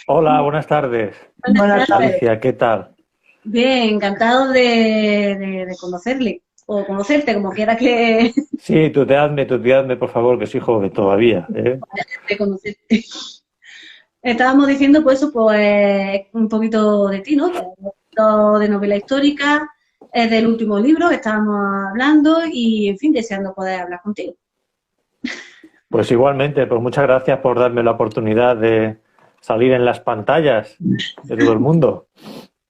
Hola, buenas tardes. Buenas Buenas tardes. tardes. Alicia, ¿qué tal? Bien, encantado de conocerle o conocerte, como quiera que Sí, tuteadme, por favor, que soy joven todavía, ¿eh? de conocerte. Estábamos diciendo, pues, eso, pues, un poquito de ti, ¿no? Que un poquito de novela histórica, es del último libro que estábamos hablando y, en fin, deseando poder hablar contigo. Pues igualmente, pues muchas gracias por darme la oportunidad de salir en las pantallas de todo el mundo.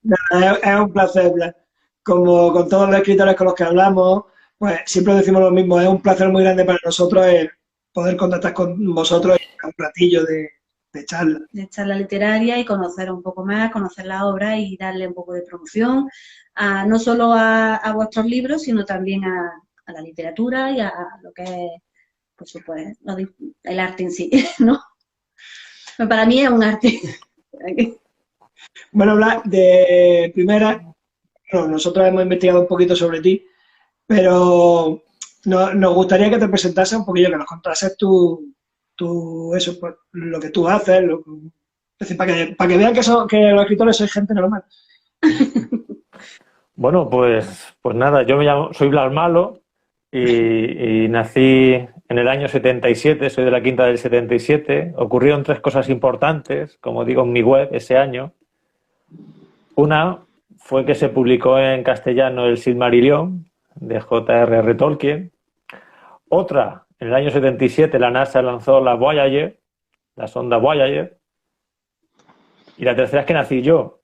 Es un placer, Blas. Como con todos los escritores con los que hablamos, pues siempre decimos lo mismo. Es un placer muy grande para nosotros el poder contactar con vosotros y un ratillo de charla. De charla literaria y conocer un poco más, conocer la obra y darle un poco de promoción, no solo a vuestros libros, sino también a la literatura y a lo que es, por supuesto, el arte en sí, ¿no? Para mí es un arte. Bueno, Blas, de primera, bueno, nosotros hemos investigado un poquito sobre ti, pero nos gustaría que te presentases un poquillo, que nos contases eso, pues, lo que tú haces, es decir, para que vean que los escritores sois gente normal. Bueno, pues nada, yo soy Blas Malo y nací en el año 77, soy de la quinta del 77. Ocurrieron tres cosas importantes, como digo en mi web, ese año. Una fue que se publicó en castellano el Silmarillion de J.R.R. Tolkien. Otra, en el año 77 la NASA lanzó la Voyager, la sonda Voyager. Y la tercera es que nací yo.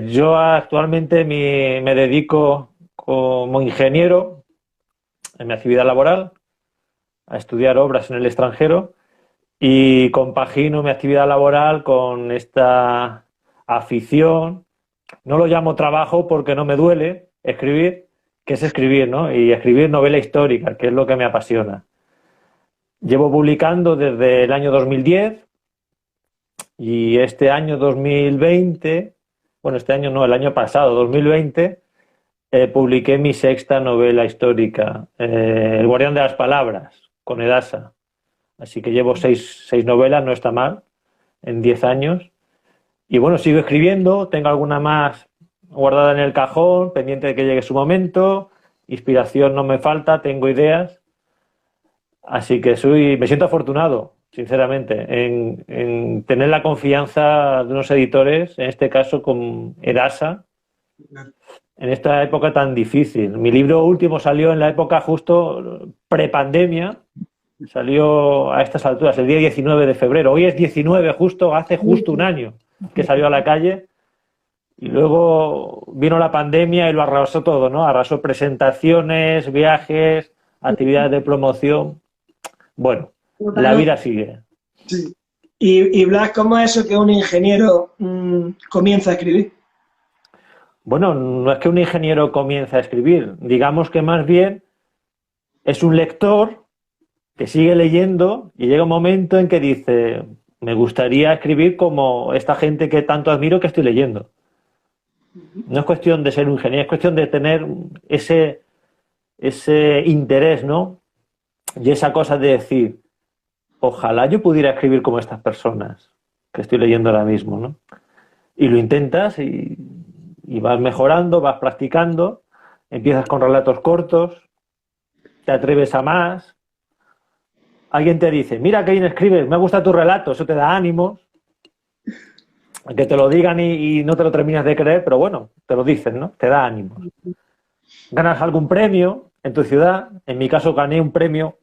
Yo actualmente me dedico como ingeniero en mi actividad laboral a estudiar obras en el extranjero y compagino mi actividad laboral con esta afición. No lo llamo trabajo porque no me duele escribir, que es escribir, ¿no? Y escribir novela histórica, que es lo que me apasiona. Llevo publicando desde el año 2010 y este año 2020, bueno, este año no, el año pasado, 2020, publiqué mi sexta novela histórica, El guardián de las palabras, con Edasa. Así que llevo seis novelas, no está mal, en 10 años. Y bueno, sigo escribiendo, tengo alguna más guardada en el cajón, pendiente de que llegue su momento. Inspiración no me falta, tengo ideas. Así que me siento afortunado, sinceramente, en tener la confianza de unos editores, en este caso con Edasa, en esta época tan difícil. Mi libro último salió en la época justo prepandemia, salió a estas alturas, el día 19 de febrero. Hoy es 19, hace justo un año que salió a la calle. Y luego vino la pandemia y lo arrasó todo, ¿no? Arrasó presentaciones, viajes, actividades de promoción. Bueno, la vida sigue. Sí. Y Blas, ¿cómo es eso que un ingeniero comienza a escribir? Bueno, no es que un ingeniero comience a escribir, digamos que más bien es un lector que sigue leyendo y llega un momento en que dice, me gustaría escribir como esta gente que tanto admiro que estoy leyendo. No es cuestión de ser un ingeniero, es cuestión de tener ese interés, ¿no? Y esa cosa de decir, ojalá yo pudiera escribir como estas personas que estoy leyendo ahora mismo, ¿no? Y lo intentas y vas mejorando, vas practicando, empiezas con relatos cortos, te atreves a más. Alguien te dice, mira qué bien escribes, me gusta tu relato, eso te da ánimos. Que te lo digan y no te lo terminas de creer, pero bueno, te lo dicen, ¿no? Te da ánimos. Ganas algún premio en tu ciudad. En mi caso gané un premio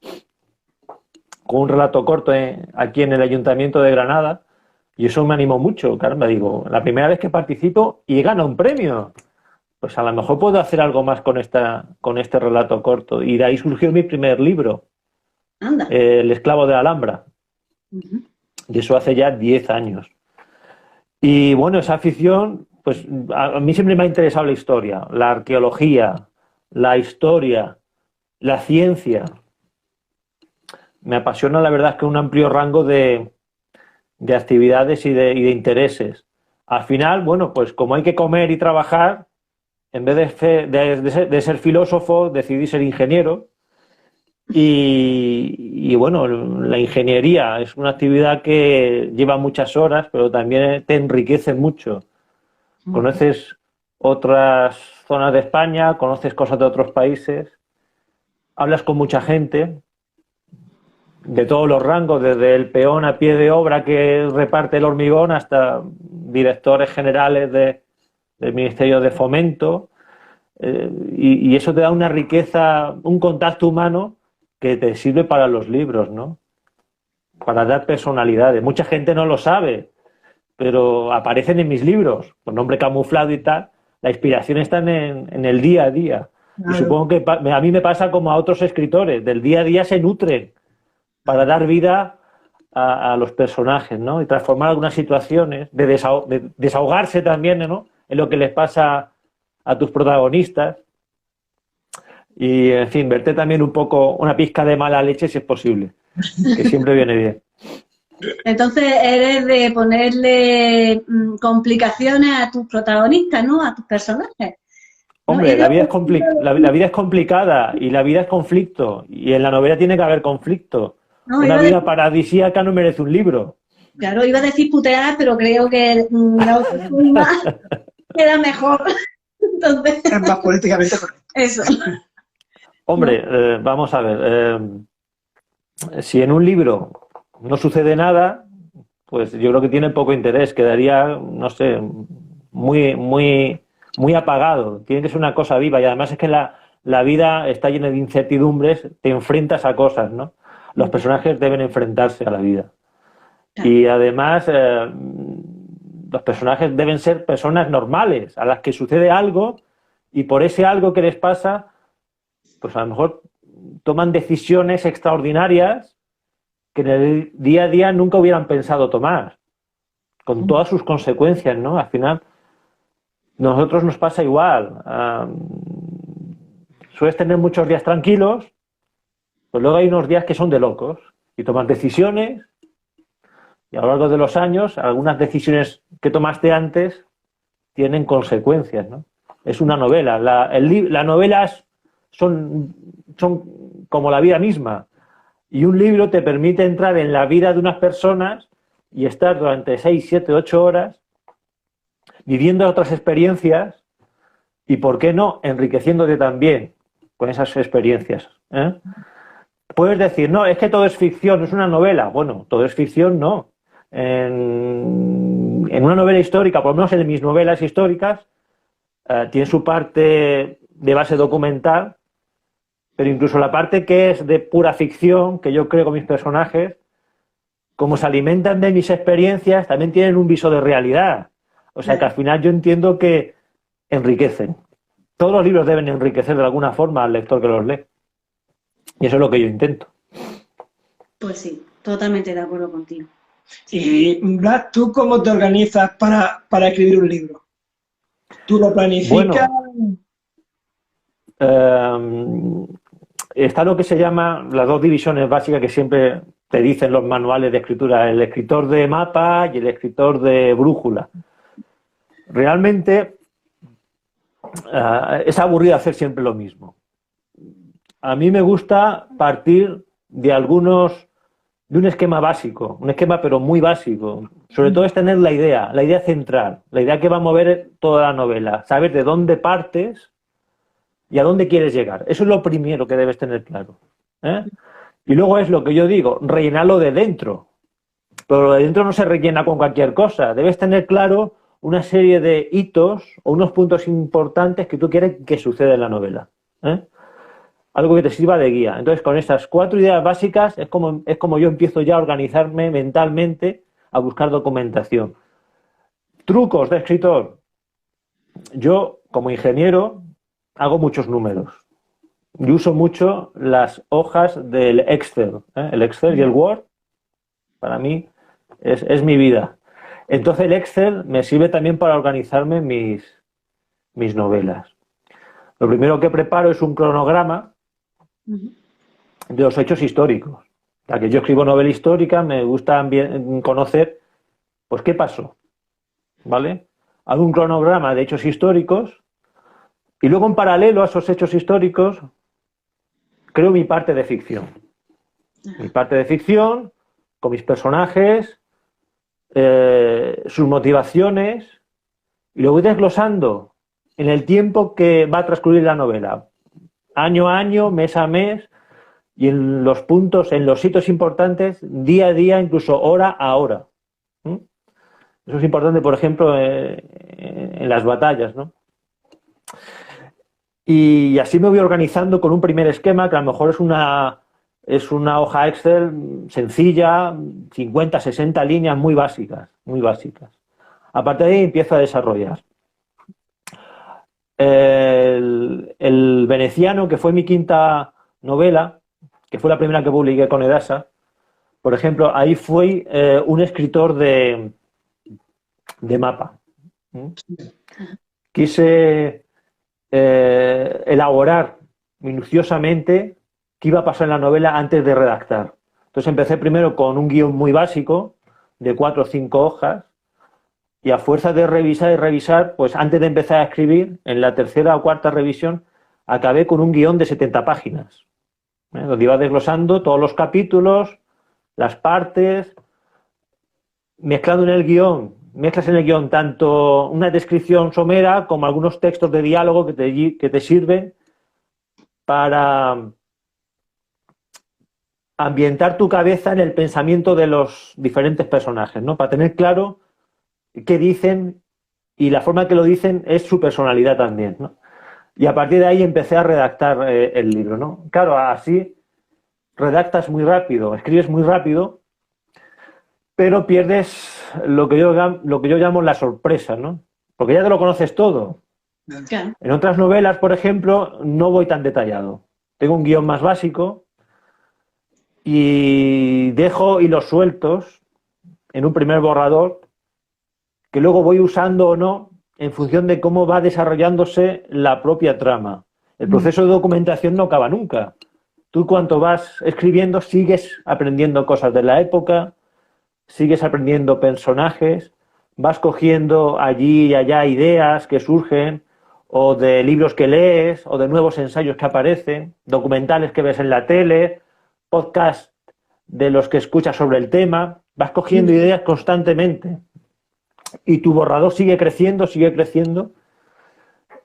con un relato corto aquí en el Ayuntamiento de Granada y eso me animó mucho. Caramba, digo, la primera vez que participo y gano un premio, pues a lo mejor puedo hacer algo más con este relato corto. Y de ahí surgió mi primer libro, Anda. El esclavo de la Alhambra. Y eso hace ya 10 años. Y bueno, esa afición, pues a mí siempre me ha interesado la historia, la arqueología, la historia, la ciencia. Me apasiona, la verdad, es que un amplio rango de actividades y de intereses. Al final, bueno, pues como hay que comer y trabajar, en vez de ser filósofo, decidí ser ingeniero Y bueno, la ingeniería es una actividad que lleva muchas horas, pero también te enriquece mucho. Conoces otras zonas de España, conoces cosas de otros países, hablas con mucha gente de todos los rangos, desde el peón a pie de obra que reparte el hormigón hasta directores generales del Ministerio de Fomento. Y eso te da una riqueza, un contacto humano que te sirve para los libros, ¿no? Para dar personalidades. Mucha gente no lo sabe, pero aparecen en mis libros, con nombre camuflado y tal. La inspiración está en el día a día. Claro. Y supongo que a mí me pasa como a otros escritores. Del día a día se nutren para dar vida a los personajes, ¿no? Y transformar algunas situaciones, de desahogarse también, ¿no? En lo que les pasa a tus protagonistas. Y, en fin, verte también un poco una pizca de mala leche si es posible, que siempre viene bien. Entonces eres de ponerle complicaciones a tus protagonistas, ¿no? A tus personajes. Hombre, la vida es complicada y la vida es conflicto. Y en la novela tiene que haber conflicto. Una vida paradisíaca no merece un libro. Claro, iba a decir putear, pero creo que la otra forma queda mejor. Entonces, Es más políticamente correcto. eso. Hombre, vamos a ver. Si en un libro no sucede nada, pues yo creo que tiene poco interés. Quedaría, no sé, muy apagado. Tiene que ser una cosa viva. Y además es que la vida está llena de incertidumbres. Te enfrentas a cosas, ¿no? Los personajes deben enfrentarse a la vida. Y además, los personajes deben ser personas normales, a las que sucede algo y por ese algo que les pasa, pues a lo mejor toman decisiones extraordinarias que en el día a día nunca hubieran pensado tomar, con todas sus consecuencias, ¿no? Al final, nosotros nos pasa igual. Sueles tener muchos días tranquilos, pues luego hay unos días que son de locos y tomas decisiones y a lo largo de los años algunas decisiones que tomaste antes tienen consecuencias, ¿no? Es una novela. Las novelas son como la vida misma y un libro te permite entrar en la vida de unas personas y estar durante 6, 7, 8 horas viviendo otras experiencias y, ¿por qué no?, enriqueciéndote también con esas experiencias, ¿eh? Puedes decir, no, es que todo es ficción, es una novela. Bueno, todo es ficción, no. En una novela histórica, por lo menos en mis novelas históricas, tiene su parte de base documental, pero incluso la parte que es de pura ficción, que yo creo con mis personajes, como se alimentan de mis experiencias, también tienen un viso de realidad. O sea que al final yo entiendo que enriquecen. Todos los libros deben enriquecer de alguna forma al lector que los lee. Y eso es lo que yo intento. Pues sí, totalmente de acuerdo contigo. Y Brad, ¿tú cómo te organizas para escribir un libro? ¿Tú lo planificas? Bueno, está lo que se llama las dos divisiones básicas que siempre te dicen los manuales de escritura, el escritor de mapa y el escritor de brújula. Realmente es aburrido hacer siempre lo mismo. A mí me gusta partir de un esquema básico, un esquema pero muy básico. Sobre todo es tener la idea central, la idea que va a mover toda la novela, saber de dónde partes y a dónde quieres llegar. Eso es lo primero que debes tener claro, ¿eh? Y luego es lo que yo digo, rellenarlo de dentro. Pero lo de dentro no se rellena con cualquier cosa. Debes tener claro una serie de hitos o unos puntos importantes que tú quieres que suceda en la novela, ¿eh? Algo que te sirva de guía. Entonces, con estas 4 ideas básicas es como yo empiezo ya a organizarme mentalmente, a buscar documentación. Trucos de escritor. Yo, como ingeniero, hago muchos números. Yo uso mucho las hojas del Excel, ¿eh? El Excel y el Word, para mí, es mi vida. Entonces, el Excel me sirve también para organizarme mis novelas. Lo primero que preparo es un cronograma de los hechos históricos. Ya que yo escribo novela histórica, me gusta conocer, pues, qué pasó, ¿vale? Hago un cronograma de hechos históricos y luego, en paralelo a esos hechos históricos, creo mi parte de ficción. Mi parte de ficción, con mis personajes, sus motivaciones, y lo voy desglosando en el tiempo que va a transcurrir la novela. Año a año, mes a mes, y en los puntos, en los sitios importantes, día a día, incluso hora a hora. ¿Mm? Eso es importante, por ejemplo, en las batallas, ¿no? Y así me voy organizando con un primer esquema que a lo mejor es una hoja Excel sencilla, 50, 60 líneas muy básicas, muy básicas. A partir de ahí empiezo a desarrollar. El Veneciano, que fue mi quinta novela, que fue la primera que publiqué con Edasa, por ejemplo, ahí fui un escritor de mapa. Quise elaborar minuciosamente qué iba a pasar en la novela antes de redactar. Entonces empecé primero con un guión muy básico, de 4 o 5 hojas, y a fuerza de revisar y revisar, pues antes de empezar a escribir, en la tercera o cuarta revisión, acabé con un guión de 70 páginas, donde iba desglosando todos los capítulos, las partes, mezclando en el guión, mezclas en el guión tanto una descripción somera como algunos textos de diálogo que te sirven para ambientar tu cabeza en el pensamiento de los diferentes personajes, ¿no? Para tener claro qué dicen, y la forma que lo dicen es su personalidad también, ¿no? Y a partir de ahí empecé a redactar el libro, ¿no? Claro, así redactas muy rápido, escribes muy rápido, pero pierdes lo que yo llamo la sorpresa, ¿no? Porque ya te lo conoces todo. Claro. En otras novelas, por ejemplo, no voy tan detallado. Tengo un guión más básico y dejo hilos sueltos en un primer borrador que luego voy usando o no en función de cómo va desarrollándose la propia trama. El proceso de documentación no acaba nunca. Tú, cuanto vas escribiendo, sigues aprendiendo cosas de la época, sigues aprendiendo personajes, vas cogiendo allí y allá ideas que surgen, o de libros que lees, o de nuevos ensayos que aparecen, documentales que ves en la tele, podcasts de los que escuchas sobre el tema. Vas cogiendo ideas constantemente. Y tu borrador sigue creciendo,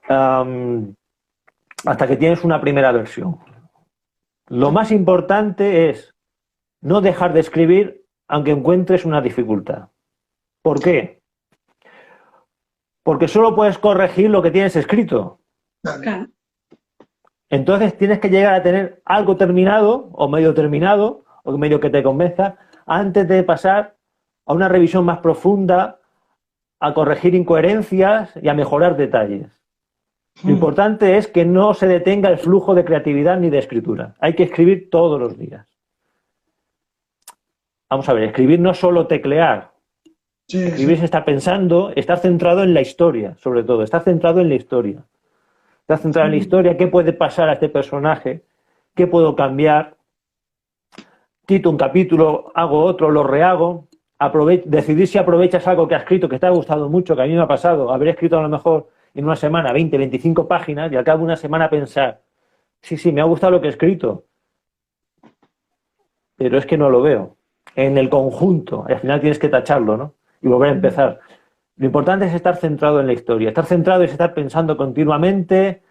hasta que tienes una primera versión. Lo más importante es no dejar de escribir aunque encuentres una dificultad. ¿Por qué? Porque solo puedes corregir lo que tienes escrito. Claro. Entonces tienes que llegar a tener algo terminado, o medio que te convenza, antes de pasar a una revisión más profunda, a corregir incoherencias y a mejorar detalles. Lo importante es que no se detenga el flujo de creatividad ni de escritura. Hay que escribir todos los días. Vamos a ver, escribir no es solo teclear. Sí, Escribir es estar pensando, estar centrado en la historia, sobre todo. Estar centrado en la historia. Estar centrado en la historia, qué puede pasar a este personaje, qué puedo cambiar. Quito un capítulo, hago otro, lo rehago. Decidir si aprovechas algo que has escrito, que te ha gustado mucho, que a mí me ha pasado, haber escrito a lo mejor en una semana 20, 25 páginas y al cabo de una semana pensar, sí, me ha gustado lo que he escrito, pero es que no lo veo en el conjunto, y al final tienes que tacharlo, ¿no? Y volver a empezar. Lo importante es estar centrado en la historia. Estar centrado es estar pensando continuamente,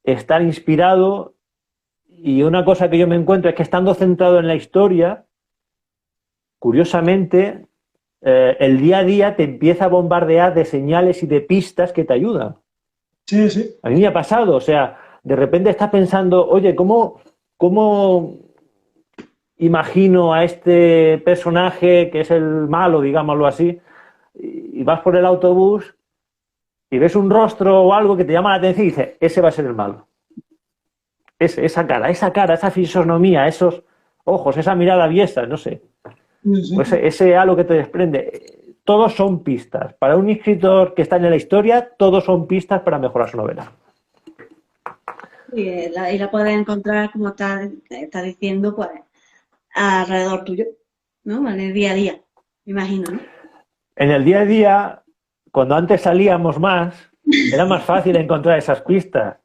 estar inspirado, y una cosa que yo me encuentro es que estando centrado en la historia, curiosamente, el día a día te empieza a bombardear de señales y de pistas que te ayudan. sí, sí. A mí me ha pasado, o sea, de repente estás pensando, oye, ¿cómo imagino a este personaje que es el malo, digámoslo así, y vas por el autobús y ves un rostro o algo que te llama la atención y dices, ese va a ser el malo. Esa cara, esa fisonomía, esos ojos, esa mirada aviesa, no sé. Sí. Pues ese halo que te desprende, todos son pistas. Para un escritor que está en la historia, todos son pistas para mejorar su novela. Y la puedes encontrar, como está diciendo, pues alrededor tuyo, ¿no? En el día a día, me imagino, ¿no? En el día a día, cuando antes salíamos más, era más fácil encontrar esas pistas.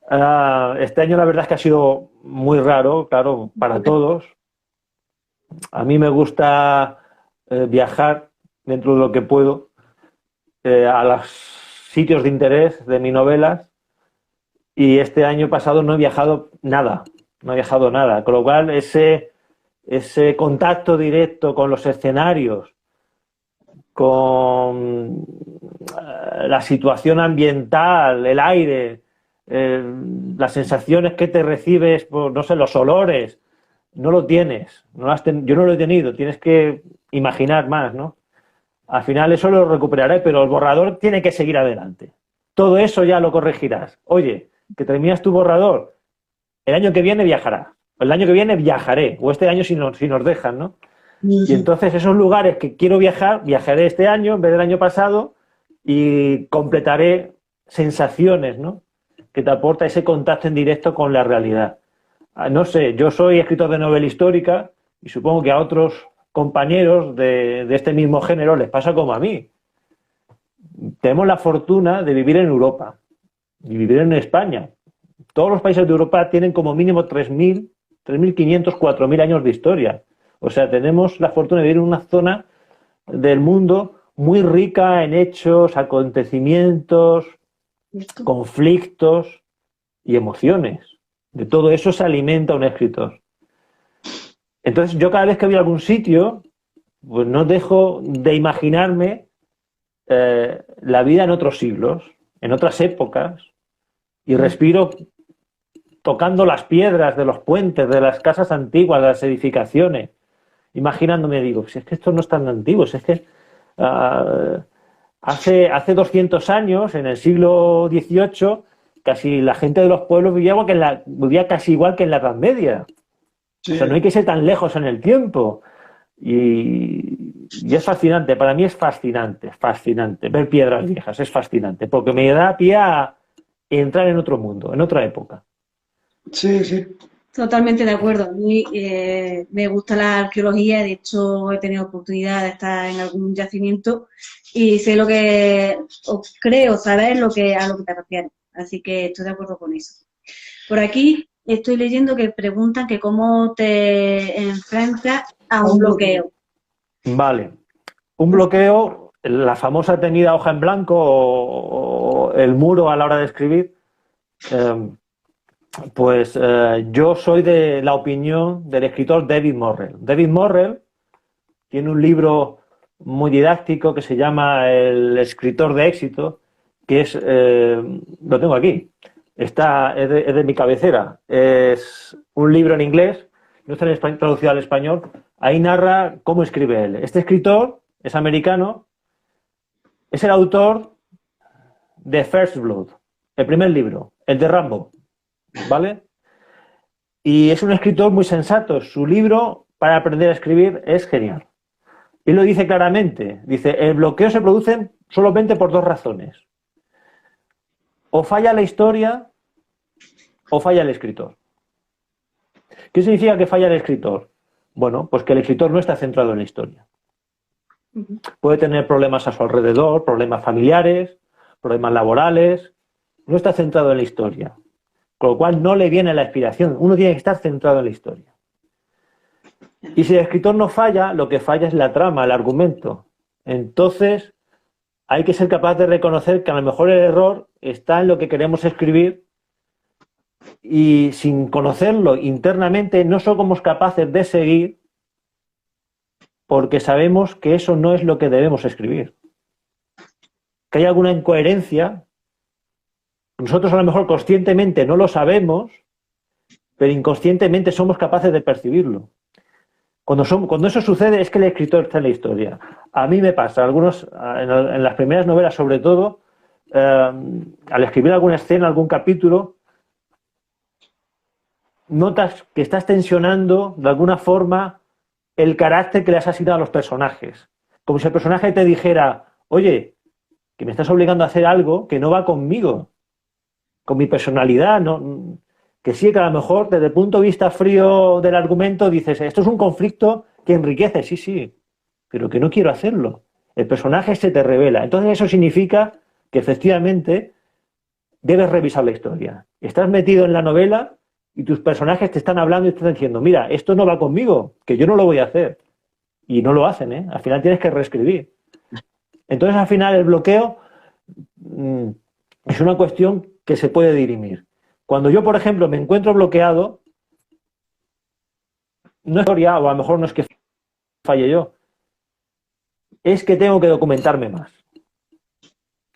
Este año la verdad es que ha sido muy raro, claro, para todos. A mí me gusta viajar dentro de lo que puedo a los sitios de interés de mis novelas, y este año pasado no he viajado nada, con lo cual ese contacto directo con los escenarios, con la situación ambiental, el aire, las sensaciones que te recibes por, no sé, los olores, no lo tienes. Yo no lo he tenido, tienes que imaginar más, ¿no? Al final eso lo recuperaré, pero el borrador tiene que seguir adelante. Todo eso ya lo corregirás. Oye, que terminas tu borrador, el año que viene viajarás, o el año que viene viajaré, o este año si nos dejan, ¿no? Y entonces esos lugares que quiero viajar, viajaré este año en vez del año pasado y completaré sensaciones, ¿no?, que te aporta ese contacto en directo con la realidad. No sé, yo soy escritor de novela histórica y supongo que a otros compañeros de este mismo género les pasa como a mí. Tenemos la fortuna de vivir en Europa y vivir en España. Todos los países de Europa tienen como mínimo 3.000, 3.500, 4.000 años de historia. O sea, tenemos la fortuna de vivir en una zona del mundo muy rica en hechos, acontecimientos, conflictos y emociones. De todo eso se alimenta un escritor. Entonces, yo cada vez que voy a algún sitio, pues no dejo de imaginarme la vida en otros siglos, en otras épocas, y respiro tocando las piedras de los puentes, de las casas antiguas, de las edificaciones, imaginándome, digo, si es que esto no es tan antiguo, si es que hace 200 años, en el siglo XVIII, casi la gente de los pueblos vivía casi igual que en la Edad Media. Sí. O sea, no hay que ser tan lejos en el tiempo. Y es fascinante, para mí es fascinante ver piedras viejas, es fascinante, porque me da pie a entrar en otro mundo, en otra época. Sí, sí. Totalmente de acuerdo. A mí me gusta la arqueología, de hecho he tenido oportunidad de estar en algún yacimiento y sé lo que, o creo saber a lo que te refieres, así que estoy de acuerdo con eso. Por aquí estoy leyendo que preguntan que cómo te enfrentas a un bloqueo. Vale. Un bloqueo, la famosa tenida hoja en blanco o el muro a la hora de escribir, yo soy de la opinión del escritor David Morrell. David Morrell tiene un libro muy didáctico que se llama El escritor de éxito, que es, lo tengo aquí, es de mi cabecera. Es un libro en inglés, no está traducido al español. Ahí narra cómo escribe él. Este escritor es americano, es el autor de First Blood, el primer libro, el de Rambo, ¿vale? Y es un escritor muy sensato. Su libro para aprender a escribir es genial. Y lo dice claramente. Dice, el bloqueo se produce solamente por dos razones. O falla la historia o falla el escritor. ¿Qué significa que falla el escritor? Bueno, pues que el escritor no está centrado en la historia. Puede tener problemas a su alrededor, problemas familiares, problemas laborales. No está centrado en la historia. Con lo cual no le viene la inspiración. Uno tiene que estar centrado en la historia. Y si el escritor no falla, lo que falla es la trama, el argumento. Entonces hay que ser capaz de reconocer que a lo mejor el error está en lo que queremos escribir y sin conocerlo internamente no somos capaces de seguir porque sabemos que eso no es lo que debemos escribir. Que hay alguna incoherencia. Nosotros a lo mejor conscientemente no lo sabemos, pero inconscientemente somos capaces de percibirlo. Cuando eso sucede es que el escritor está en la historia. A mí me pasa, en las primeras novelas sobre todo, al escribir alguna escena, algún capítulo, notas que estás tensionando de alguna forma el carácter que le has asignado a los personajes. Como si el personaje te dijera, oye, que me estás obligando a hacer algo que no va conmigo, con mi personalidad, ¿no? Que sí, que a lo mejor desde el punto de vista frío del argumento dices, esto es un conflicto que enriquece, sí, pero que no quiero hacerlo. El personaje se te revela. Entonces eso significa que efectivamente debes revisar la historia. Estás metido en la novela y tus personajes te están hablando y te están diciendo, mira, esto no va conmigo, que yo no lo voy a hacer. Y no lo hacen, ¿eh? Al final tienes que reescribir. Entonces, al final, el bloqueo es una cuestión que se puede dirimir. Cuando yo, por ejemplo, me encuentro bloqueado, no es historia, o a lo mejor no es que falle yo, es que tengo que documentarme más.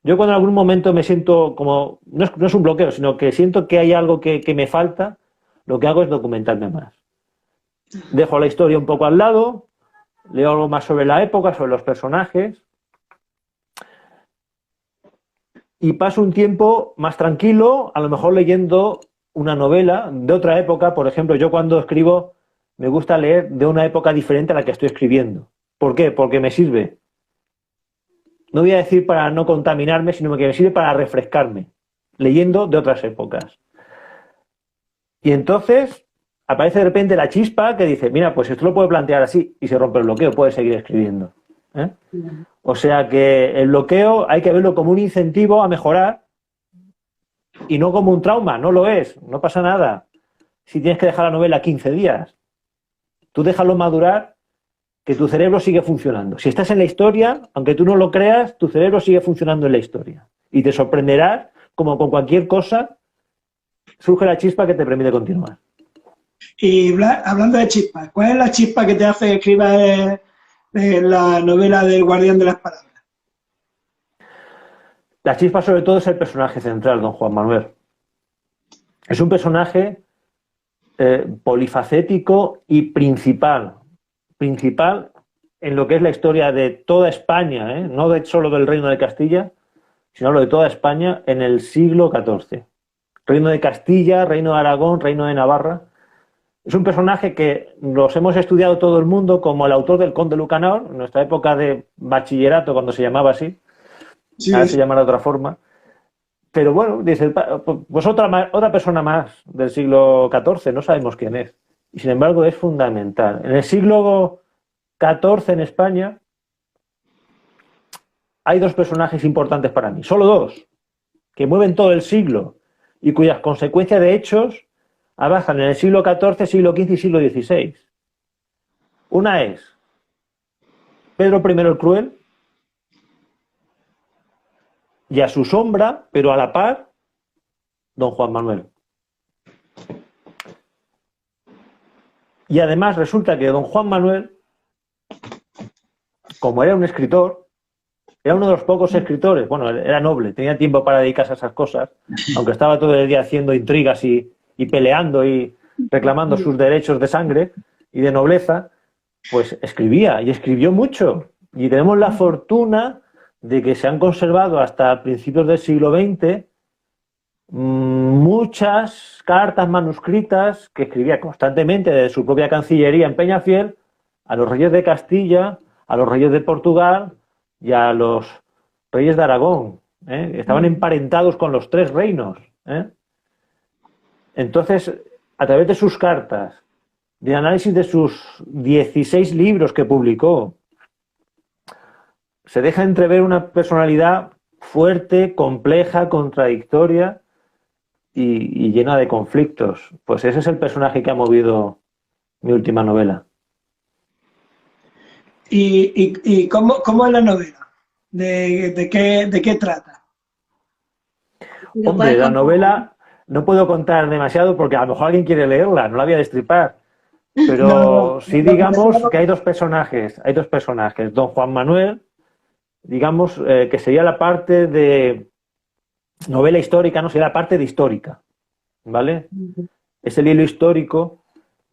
Yo cuando en algún momento me siento como, no es un bloqueo, sino que siento que hay algo que me falta, lo que hago es documentarme más. Dejo la historia un poco al lado, leo algo más sobre la época, sobre los personajes, y paso un tiempo más tranquilo, a lo mejor leyendo una novela de otra época. Por ejemplo, yo cuando escribo me gusta leer de una época diferente a la que estoy escribiendo. ¿Por qué? Porque me sirve. No voy a decir para no contaminarme, sino que me sirve para refrescarme, leyendo de otras épocas. Y entonces aparece de repente la chispa que dice, mira, pues esto lo puedo plantear así, y se rompe el bloqueo, puedes seguir escribiendo. ¿Eh? O sea que el bloqueo hay que verlo como un incentivo a mejorar y no como un trauma. No lo es, no pasa nada. Si tienes que dejar la novela 15 días, tú déjalo madurar, que tu cerebro sigue funcionando. Si estás en la historia, aunque tú no lo creas, tu cerebro sigue funcionando en la historia. Y te sorprenderás, como con cualquier cosa, surge la chispa que te permite continuar. Y hablando de chispas, ¿cuál es la chispa que te hace que escribas la novela del Guardián de las Palabras? La chispa sobre todo es el personaje central, don Juan Manuel. Es un personaje polifacético y principal en lo que es la historia de toda España, no solo del Reino de Castilla, sino de toda España en el siglo XIV. Reino de Castilla, Reino de Aragón, Reino de Navarra. Es un personaje que los hemos estudiado todo el mundo como el autor del Conde Lucanor, en nuestra época de bachillerato, cuando se llamaba así. Sí, ahora se llamará de otra forma. Pero bueno, dice, pues otra persona más del siglo XIV, no sabemos quién es. Y sin embargo es fundamental. En el siglo XIV en España hay dos personajes importantes para mí, solo dos, que mueven todo el siglo y cuyas consecuencias de hechos avanzan en el siglo XIV, siglo XV y siglo XVI. Una es Pedro I el Cruel, y a su sombra, pero a la par, don Juan Manuel. Y además resulta que don Juan Manuel, como era un escritor, era uno de los pocos escritores, bueno, era noble, tenía tiempo para dedicarse a esas cosas, aunque estaba todo el día haciendo intrigas y peleando y reclamando sus derechos de sangre y de nobleza, pues escribía, y escribió mucho. Y tenemos la fortuna de que se han conservado hasta principios del siglo XX muchas cartas manuscritas que escribía constantemente desde su propia cancillería en Peñafiel a los reyes de Castilla, a los reyes de Portugal y a los reyes de Aragón. Estaban emparentados con los tres reinos. Entonces, a través de sus cartas, de análisis de sus 16 libros que publicó, se deja entrever una personalidad fuerte, compleja, contradictoria y llena de conflictos. Pues ese es el personaje que ha movido mi última novela. ¿Y cómo es la novela? ¿De qué trata? Hombre, la novela no puedo contar demasiado porque a lo mejor alguien quiere leerla, no la voy a destripar. Pero sí digamos que hay dos personajes. Don Juan Manuel, digamos, que sería la parte de novela histórica, no sería la parte de histórica, ¿vale? Es el hilo histórico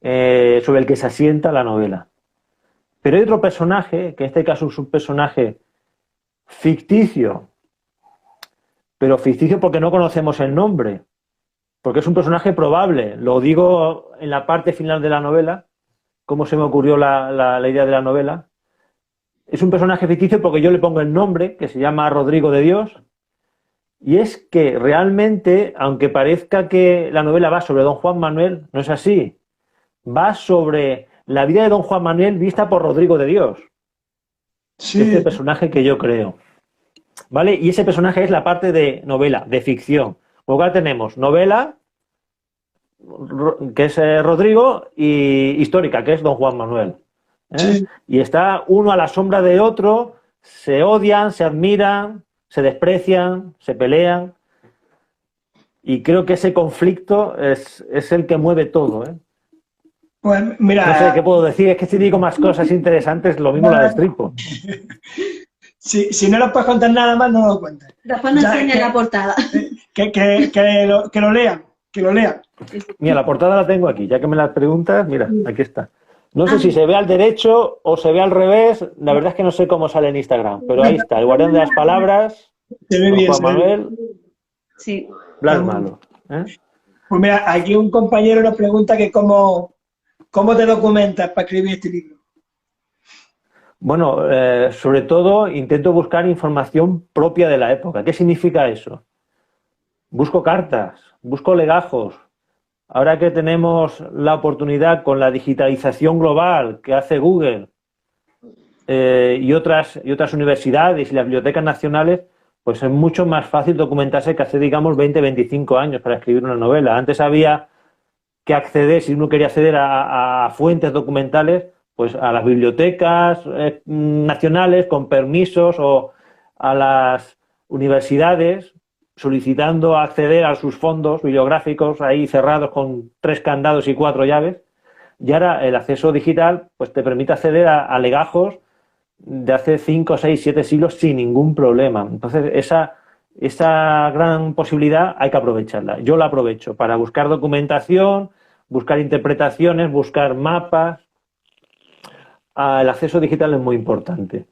sobre el que se asienta la novela. Pero hay otro personaje, que en este caso es un personaje ficticio, pero ficticio porque no conocemos el nombre, porque es un personaje probable. Lo digo en la parte final de la novela, cómo se me ocurrió la idea de la novela. Es un personaje ficticio porque yo le pongo el nombre, que se llama Rodrigo de Dios, y es que realmente, aunque parezca que la novela va sobre don Juan Manuel, no es así. Va sobre la vida de don Juan Manuel vista por Rodrigo de Dios. Sí. Este personaje que yo creo. ¿Vale? Y ese personaje es la parte de novela, de ficción. Luego ahora tenemos novela, que es Rodrigo, y histórica, que es Don Juan Manuel. Sí. Y está uno a la sombra de otro, se odian, se admiran, se desprecian, se pelean. Y creo que ese conflicto es el que mueve todo, ¿eh? Pues No sé mira, qué puedo decir, es que si digo más cosas interesantes, lo mismo la destripo. si no nos puedes contar nada más, no lo cuentes. Después nos Ya, enseña que- la portada. Que lo lean, que lo lean. Mira, la portada la tengo aquí, ya que me la preguntas, mira, aquí está. No sé Ah. si se ve al derecho o se ve al revés, la verdad es que no sé cómo sale en Instagram, pero ahí está, el guardián de las palabras, Se ve Don bien, Juan se ve bien. Manuel, Sí. Blas Malo. Pues mira, aquí un compañero nos pregunta que cómo te documentas para escribir este libro. Bueno, sobre todo intento buscar información propia de la época. ¿Qué significa eso? Busco cartas, busco legajos. Ahora que tenemos la oportunidad con la digitalización global que hace Google y otras universidades y las bibliotecas nacionales, pues es mucho más fácil documentarse que hace, digamos, 20, 25 años para escribir una novela. Antes había que acceder, si uno quería acceder a fuentes documentales, pues a las bibliotecas nacionales con permisos o a las universidades solicitando acceder a sus fondos bibliográficos ahí cerrados con 3 candados y 4 llaves. Y ahora el acceso digital pues te permite acceder a legajos de hace 5, 6, 7 siglos sin ningún problema. Entonces esa gran posibilidad hay que aprovecharla. Yo la aprovecho para buscar documentación, buscar interpretaciones, buscar mapas. El acceso digital es muy importante.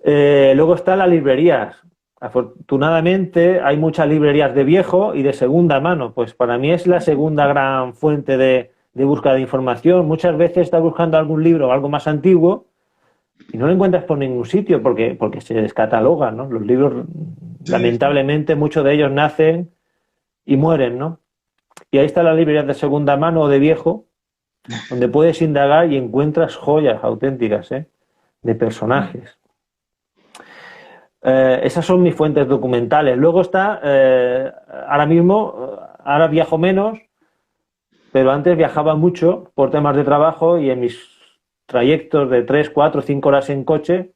Luego están las librerías. Afortunadamente hay muchas librerías de viejo y de segunda mano. Pues para mí es la segunda gran fuente de búsqueda de información. Muchas veces estás buscando algún libro o algo más antiguo y no lo encuentras por ningún sitio porque se descatalogan, ¿no? Los libros, Sí, lamentablemente, muchos de ellos nacen y mueren, ¿no? Y ahí están las librerías de segunda mano o de viejo, donde puedes indagar y encuentras joyas auténticas, ¿eh? De personajes. Esas son mis fuentes documentales. Luego está, ahora mismo, ahora viajo menos, pero antes viajaba mucho por temas de trabajo y en mis trayectos de 3, 4, 5 horas en coche,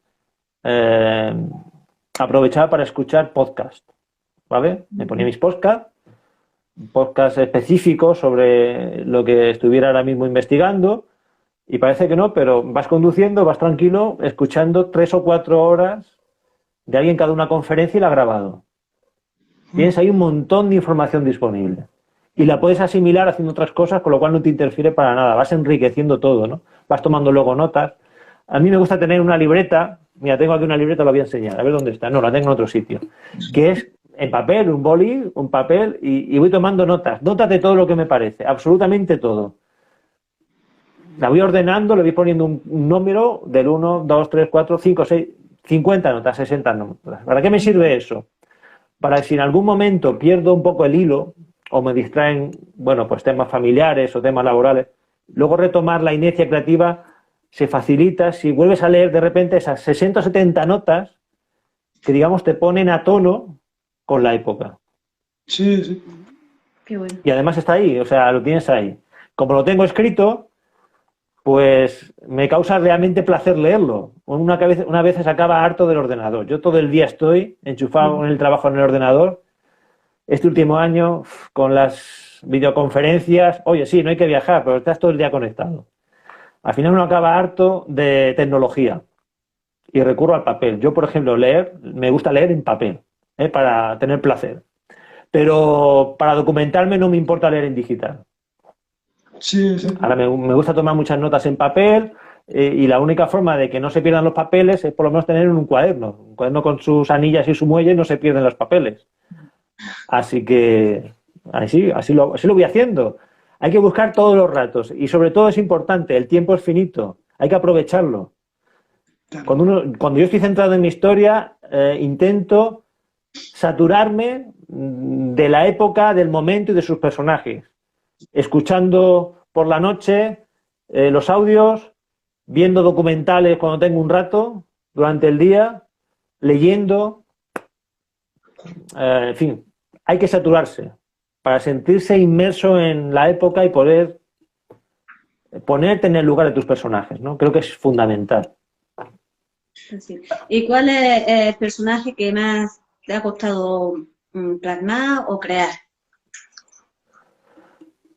aprovechaba para escuchar podcast, ¿vale? Me ponía mis podcasts específicos sobre lo que estuviera ahora mismo investigando y parece que no, pero vas conduciendo, vas tranquilo, escuchando 3 o 4 horas de alguien que ha dado una conferencia y la ha grabado. Tienes ahí un montón de información disponible y la puedes asimilar haciendo otras cosas, con lo cual no te interfiere para nada, vas enriqueciendo todo, ¿no? Vas tomando luego notas. A mí me gusta tener una libreta, mira, tengo aquí una libreta, la voy a enseñar, a ver dónde está, no, la tengo en otro sitio, que es en papel, un boli, un papel, y voy tomando notas de todo lo que me parece, absolutamente todo. La voy ordenando, le voy poniendo un número del 1, 2, 3, 4, 5, 6, 50 notas, 60 notas. ¿Para qué me sirve eso? Para que si en algún momento pierdo un poco el hilo o me distraen, bueno, pues temas familiares o temas laborales, luego retomar la inercia creativa se facilita si vuelves a leer de repente esas 60 o 70 notas que, digamos, te ponen a tono con la época. sí, sí. Qué bueno. Y además está ahí, o sea, lo tienes ahí. Como lo tengo escrito, pues me causa realmente placer leerlo. Una vez se acaba harto del ordenador. Yo todo el día estoy enchufado en el trabajo en el ordenador. Este último año, con las videoconferencias, oye, sí, no hay que viajar, pero estás todo el día conectado. Al final uno acaba harto de tecnología y recurro al papel. Yo, por ejemplo, me gusta leer en papel, para tener placer. Pero para documentarme no me importa leer en digital. Sí, sí. Ahora me gusta tomar muchas notas en papel y la única forma de que no se pierdan los papeles es por lo menos tener un cuaderno con sus anillas y su muelle, no se pierden los papeles. Así que así lo voy haciendo. Hay que buscar todos los ratos y sobre todo es importante, el tiempo es finito, hay que aprovecharlo. Cuando yo estoy centrado en mi historia, intento saturarme de la época, del momento y de sus personajes. Escuchando por la noche los audios, viendo documentales cuando tengo un rato, durante el día, leyendo, en fin, hay que saturarse para sentirse inmerso en la época y poder ponerte en el lugar de tus personajes, ¿no? Creo que es fundamental. Sí. ¿Y cuál es el personaje que más te ha costado plasmar o crear?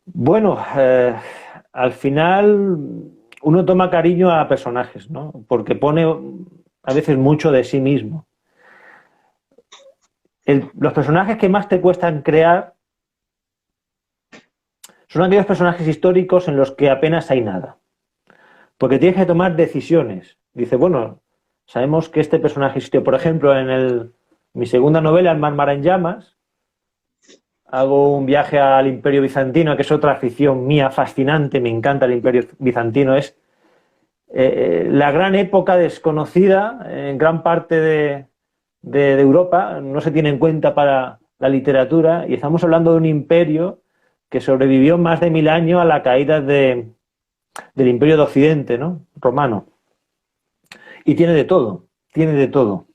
Bueno, al final uno toma cariño a personajes, ¿no? Porque pone a veces mucho de sí mismo. Los personajes que más te cuestan crear son aquellos personajes históricos en los que apenas hay nada. Porque tienes que tomar decisiones. Dice, bueno, sabemos que este personaje existió. Por ejemplo, en mi segunda novela, El mar en llamas, hago un viaje al Imperio Bizantino, que es otra afición mía fascinante, me encanta el Imperio Bizantino. Es la gran época desconocida en gran parte de Europa, no se tiene en cuenta para la literatura, y estamos hablando de un imperio que sobrevivió más de 1000 años a la caída del Imperio de Occidente, ¿no? Romano. Y tiene de todo, tiene de todo.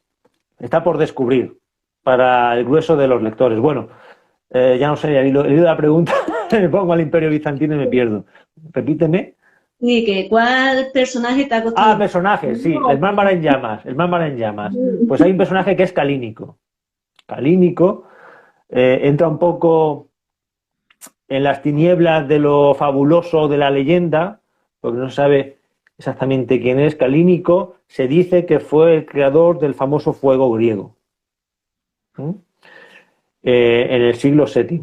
Está por descubrir para el grueso de los lectores. Bueno, ya no sé, he leído la pregunta, me pongo al Imperio Bizantino y me pierdo. Repíteme. Sí, que ¿cuál personaje te ha costado? Ah, personajes, sí, el mar en llamas, el mar en llamas. Pues hay un personaje que es Calínico. Calínico entra un poco en las tinieblas de lo fabuloso de la leyenda, porque no se sabe exactamente quién es. Calínico se dice que fue el creador del famoso fuego griego. En el siglo VII,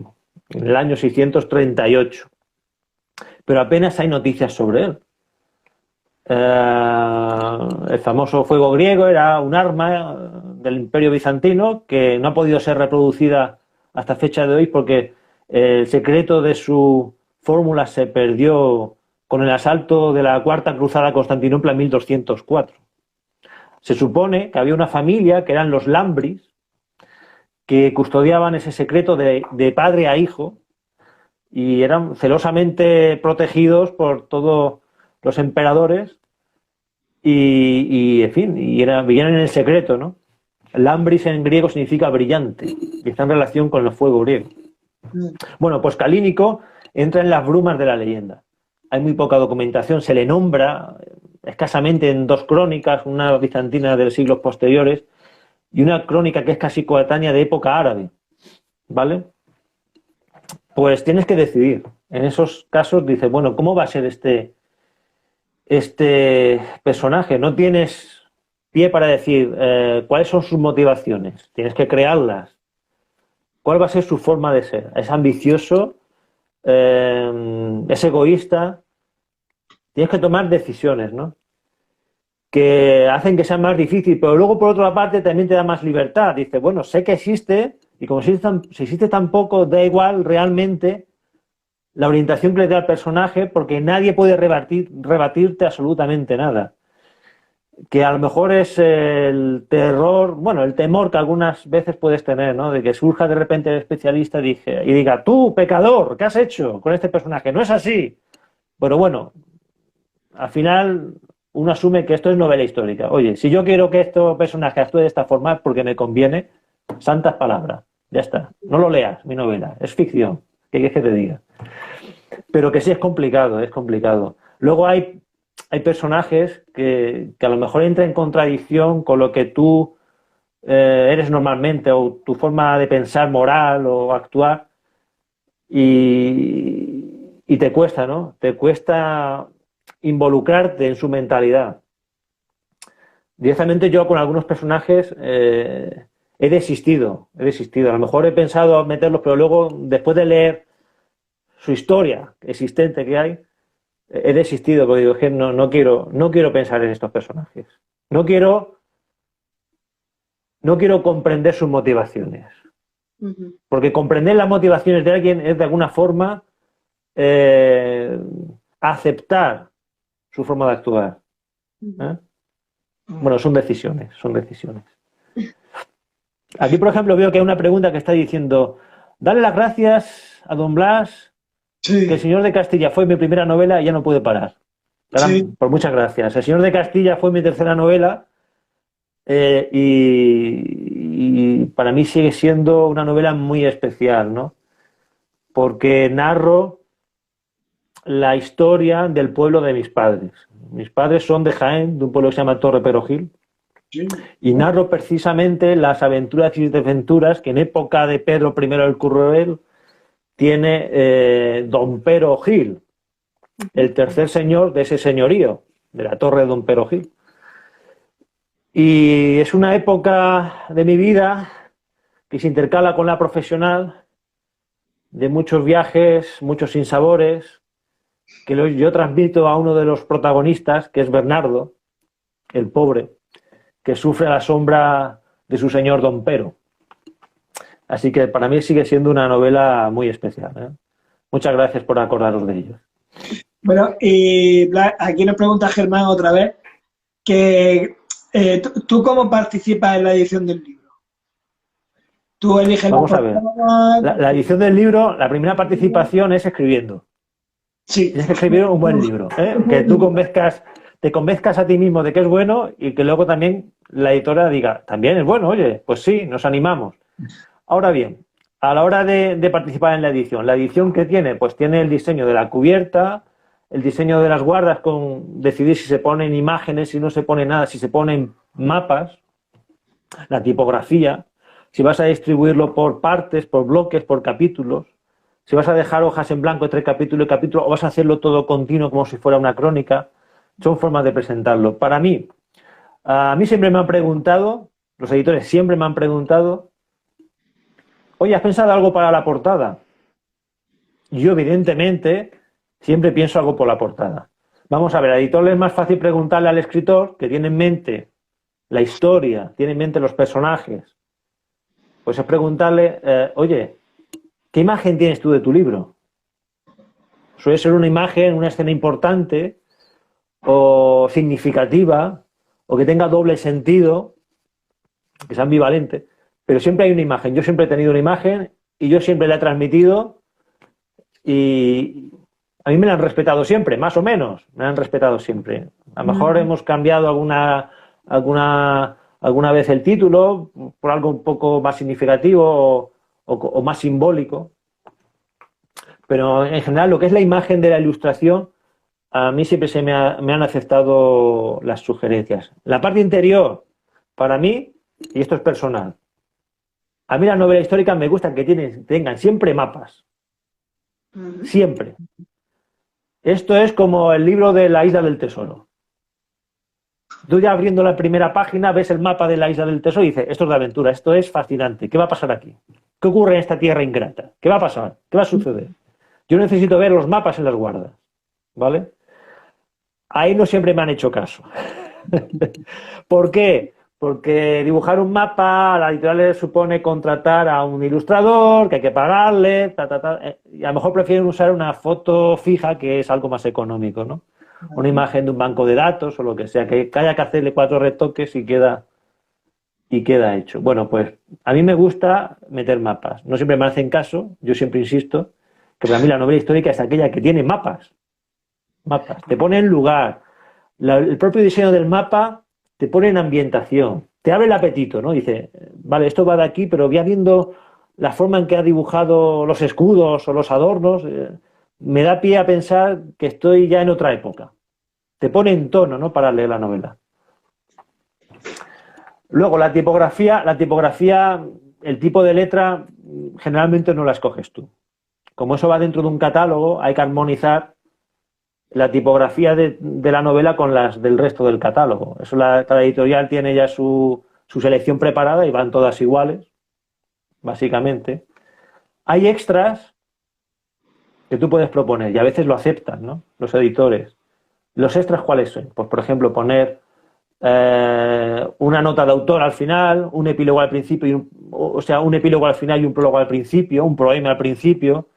en el año 638. Pero apenas hay noticias sobre él. El famoso fuego griego era un arma del Imperio Bizantino que no ha podido ser reproducida hasta fecha de hoy porque el secreto de su fórmula se perdió con el asalto de la Cuarta Cruzada a Constantinopla en 1204. Se supone que había una familia que eran los Lambris que custodiaban ese secreto de padre a hijo y eran celosamente protegidos por todos los emperadores y en fin, vivían en el secreto, ¿no? Lambris en griego significa brillante y está en relación con el fuego griego. Bueno, pues Calínico entra en las brumas de la leyenda. Hay muy poca documentación, se le nombra escasamente en 2 crónicas, una bizantina de siglos posteriores y una crónica que es casi coetánea de época árabe, ¿vale? Pues tienes que decidir. En esos casos dices, bueno, ¿cómo va a ser este personaje? No tienes pie para decir cuáles son sus motivaciones. Tienes que crearlas. ¿Cuál va a ser su forma de ser? ¿Es ambicioso? ¿Es egoísta? Tienes que tomar decisiones, ¿no? Que hacen que sea más difícil, pero luego por otra parte también te da más libertad. Dice, bueno, sé que existe y como si existe tan poco, da igual realmente la orientación que le dé al personaje porque nadie puede rebatirte absolutamente nada. Que a lo mejor es el terror, bueno, el temor que algunas veces puedes tener, ¿no? De que surja de repente el especialista y diga, tú, pecador, ¿qué has hecho con este personaje? No es así. Pero bueno, al final uno asume que esto es novela histórica. Oye, si yo quiero que este personaje actúe de esta forma porque me conviene, santas palabras, ya está. No lo leas, mi novela, es ficción. ¿Qué quieres que te diga? Pero que sí es complicado, es complicado. Luego hay personajes que a lo mejor entran en contradicción con lo que tú eres normalmente o tu forma de pensar moral o actuar y te cuesta, ¿no? Te cuesta involucrarte en su mentalidad. Directamente yo con algunos personajes he desistido. A lo mejor he pensado meterlos, pero luego después de leer su historia existente que hay, he desistido porque digo que no quiero pensar en estos personajes. No quiero comprender sus motivaciones. Porque comprender las motivaciones de alguien es de alguna forma aceptar su forma de actuar. Bueno, son decisiones. Aquí, por ejemplo, veo que hay una pregunta que está diciendo, dale las gracias a don Blas, sí, que El Señor de Castilla fue mi primera novela y ya no puede parar. Sí. Por muchas gracias. El Señor de Castilla fue mi tercera novela y para mí sigue siendo una novela muy especial, ¿no? Porque narro la historia del pueblo de mis padres. Mis padres son de Jaén, de un pueblo que se llama Torre Perojil, Sí. y narro precisamente las aventuras y desventuras que en época de Pedro I el Cruel tiene don Pero Gil, el tercer señor de ese señorío, de la Torre de don Pero Gil. Y es una época de mi vida que se intercala con la profesional, de muchos viajes, muchos sinsabores, que yo transmito a uno de los protagonistas, que es Bernardo, el pobre, que sufre a la sombra de su señor don Pero. Así que para mí sigue siendo una novela muy especial, ¿eh? Muchas gracias por acordaros de ello. Bueno, y aquí nos pregunta Germán otra vez que ¿tú cómo participas en la edición del libro? ¿Tú eliges Vamos a ver. La edición del libro, la primera participación es escribiendo. Sí. Tienes que escribir un buen libro, ¿eh? Que tú te convenzcas a ti mismo de que es bueno y que luego también la editora diga, también es bueno, oye, pues sí, nos animamos. Ahora bien, a la hora de participar en la edición que tiene, pues tiene el diseño de la cubierta, el diseño de las guardas, con decidir si se ponen imágenes, si no se pone nada, si se ponen mapas, la tipografía, si vas a distribuirlo por partes, por bloques, por capítulos, si vas a dejar hojas en blanco entre capítulo y capítulo o vas a hacerlo todo continuo como si fuera una crónica, son formas de presentarlo. Para mí, a mí siempre me han preguntado, los editores siempre me han preguntado, oye, ¿has pensado algo para la portada? Y yo, evidentemente, siempre pienso algo por la portada. Vamos a ver, al editor le es más fácil preguntarle al escritor, que tiene en mente la historia, tiene en mente los personajes, pues es preguntarle, oye, ¿qué imagen tienes tú de tu libro? Suele ser una imagen, una escena importante o significativa o que tenga doble sentido, que sea ambivalente, pero siempre hay una imagen. Yo siempre he tenido una imagen y yo siempre la he transmitido y a mí me la han respetado siempre, más o menos, me la han respetado siempre. A lo mejor hemos cambiado alguna vez el título por algo un poco más significativo o más simbólico, pero en general lo que es la imagen de la ilustración, a mí siempre me han aceptado las sugerencias. La parte interior, para mí, y esto es personal, a mí las novelas históricas me gustan que tengan siempre mapas. Siempre. Esto es como el libro de la Isla del Tesoro. Tú ya abriendo la primera página ves el mapa de la Isla del Tesoro y dices, esto es de aventura, esto es fascinante, ¿qué va a pasar aquí? ¿Qué ocurre en esta tierra ingrata? ¿Qué va a pasar? ¿Qué va a suceder? Yo necesito ver los mapas en las guardas, ¿vale? Ahí no siempre me han hecho caso. ¿Por qué? Porque dibujar un mapa a la editorial le supone contratar a un ilustrador, que hay que pagarle, y a lo mejor prefieren usar una foto fija, que es algo más económico, ¿no? Una imagen de un banco de datos o lo que sea, que haya que hacerle 4 retoques y queda hecho. Bueno, pues a mí me gusta meter mapas. No siempre me hacen caso, yo siempre insisto, que para mí la novela histórica es aquella que tiene mapas. Mapas. Te pone en lugar. El propio diseño del mapa te pone en ambientación. Te abre el apetito, ¿no? Dice, vale, esto va de aquí, pero ya viendo la forma en que ha dibujado los escudos o los adornos, me da pie a pensar que estoy ya en otra época. Te pone en tono, ¿no? Para leer la novela. Luego, la tipografía, el tipo de letra, generalmente no la escoges tú. Como eso va dentro de un catálogo, hay que armonizar la tipografía de la novela con las del resto del catálogo. Eso cada editorial tiene ya su selección preparada y van todas iguales, básicamente. Hay extras que tú puedes proponer y a veces lo aceptan, ¿no? Los editores. ¿Los extras cuáles son? Pues, por ejemplo, poner una nota de autor al final, un epílogo al principio, un epílogo al final y un prólogo al principio, un poema al principio,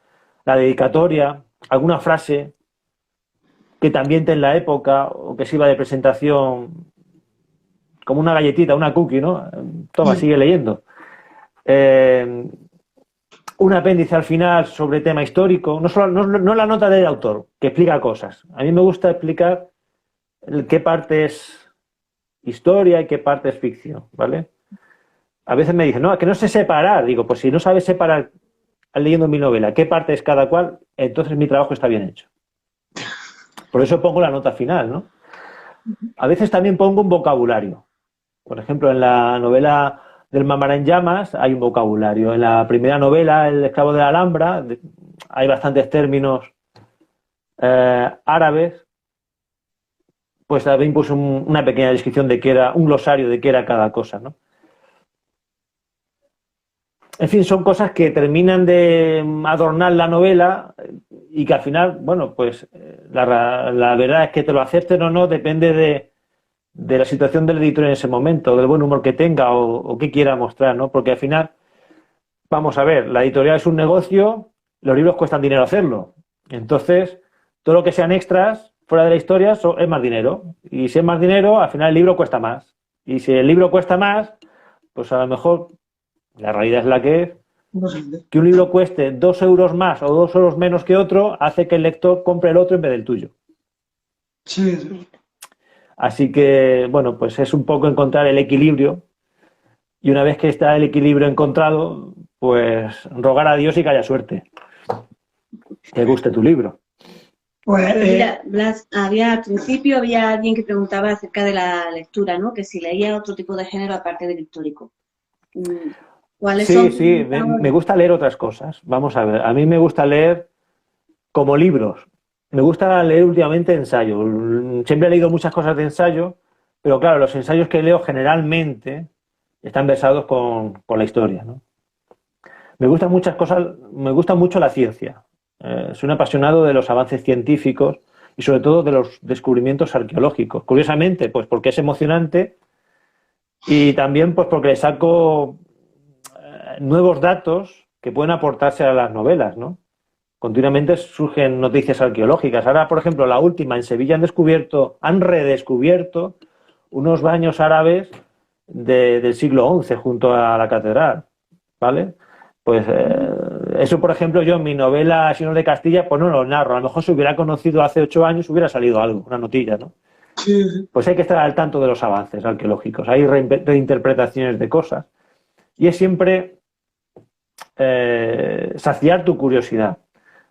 la dedicatoria, alguna frase que también en la época o que sirva de presentación, como una galletita, una cookie, ¿no? Toma, sigue leyendo. Un apéndice al final sobre tema histórico, no la nota del autor, que explica cosas. A mí me gusta explicar qué partes historia y qué parte es ficción, ¿vale? A veces me dicen, no, es que no sé separar. Digo, pues si no sabes separar leyendo mi novela qué parte es cada cual, entonces mi trabajo está bien hecho. Por eso pongo la nota final, ¿no? A veces también pongo un vocabulario. Por ejemplo, en la novela del Mámara en llamas hay un vocabulario. En la primera novela, El esclavo de la Alhambra, hay bastantes términos árabes. Pues también puse una pequeña descripción de qué era, un glosario de qué era cada cosa, ¿no? En fin, son cosas que terminan de adornar la novela y que al final, bueno, pues la verdad es que te lo acepten o no depende de la situación del editor en ese momento, del buen humor que tenga o qué quiera mostrar, ¿no? Porque al final, vamos a ver, la editorial es un negocio, los libros cuestan dinero hacerlo. Entonces, todo lo que sean extras fuera de la historia es más dinero. Y si es más dinero, al final el libro cuesta más. Y si el libro cuesta más, pues a lo mejor la realidad es la que es. Que un libro cueste 2 euros más o 2 euros menos que otro hace que el lector compre el otro en vez del tuyo. Sí. Así que, bueno, pues es un poco encontrar el equilibrio. Y una vez que está el equilibrio encontrado, pues rogar a Dios y que haya suerte. Que guste tu libro. Pues, Mira, Blas, al principio había alguien que preguntaba acerca de la lectura, ¿no? Que si leía otro tipo de género aparte del histórico. ¿Cuáles son? Sí, me gusta leer otras cosas. Vamos a ver, a mí me gusta leer como libros. Me gusta leer últimamente ensayo. Siempre he leído muchas cosas de ensayo, pero claro, los ensayos que leo generalmente están versados con la historia, ¿no? Me gustan muchas cosas, me gusta mucho la ciencia. Soy un apasionado de los avances científicos y sobre todo de los descubrimientos arqueológicos. Curiosamente, pues porque es emocionante y también pues porque le saco nuevos datos que pueden aportarse a las novelas, ¿no? Continuamente surgen noticias arqueológicas. Ahora, por ejemplo, la última, en Sevilla han redescubierto unos baños árabes del siglo XI junto a la catedral, ¿vale? Pues eso, por ejemplo, yo en mi novela Signos de Castilla, pues no lo narro. A lo mejor si hubiera conocido hace 8 años hubiera salido algo, una notilla, ¿no? sí. Pues hay que estar al tanto de los avances arqueológicos. Hay reinterpretaciones de cosas. Y es siempre saciar tu curiosidad.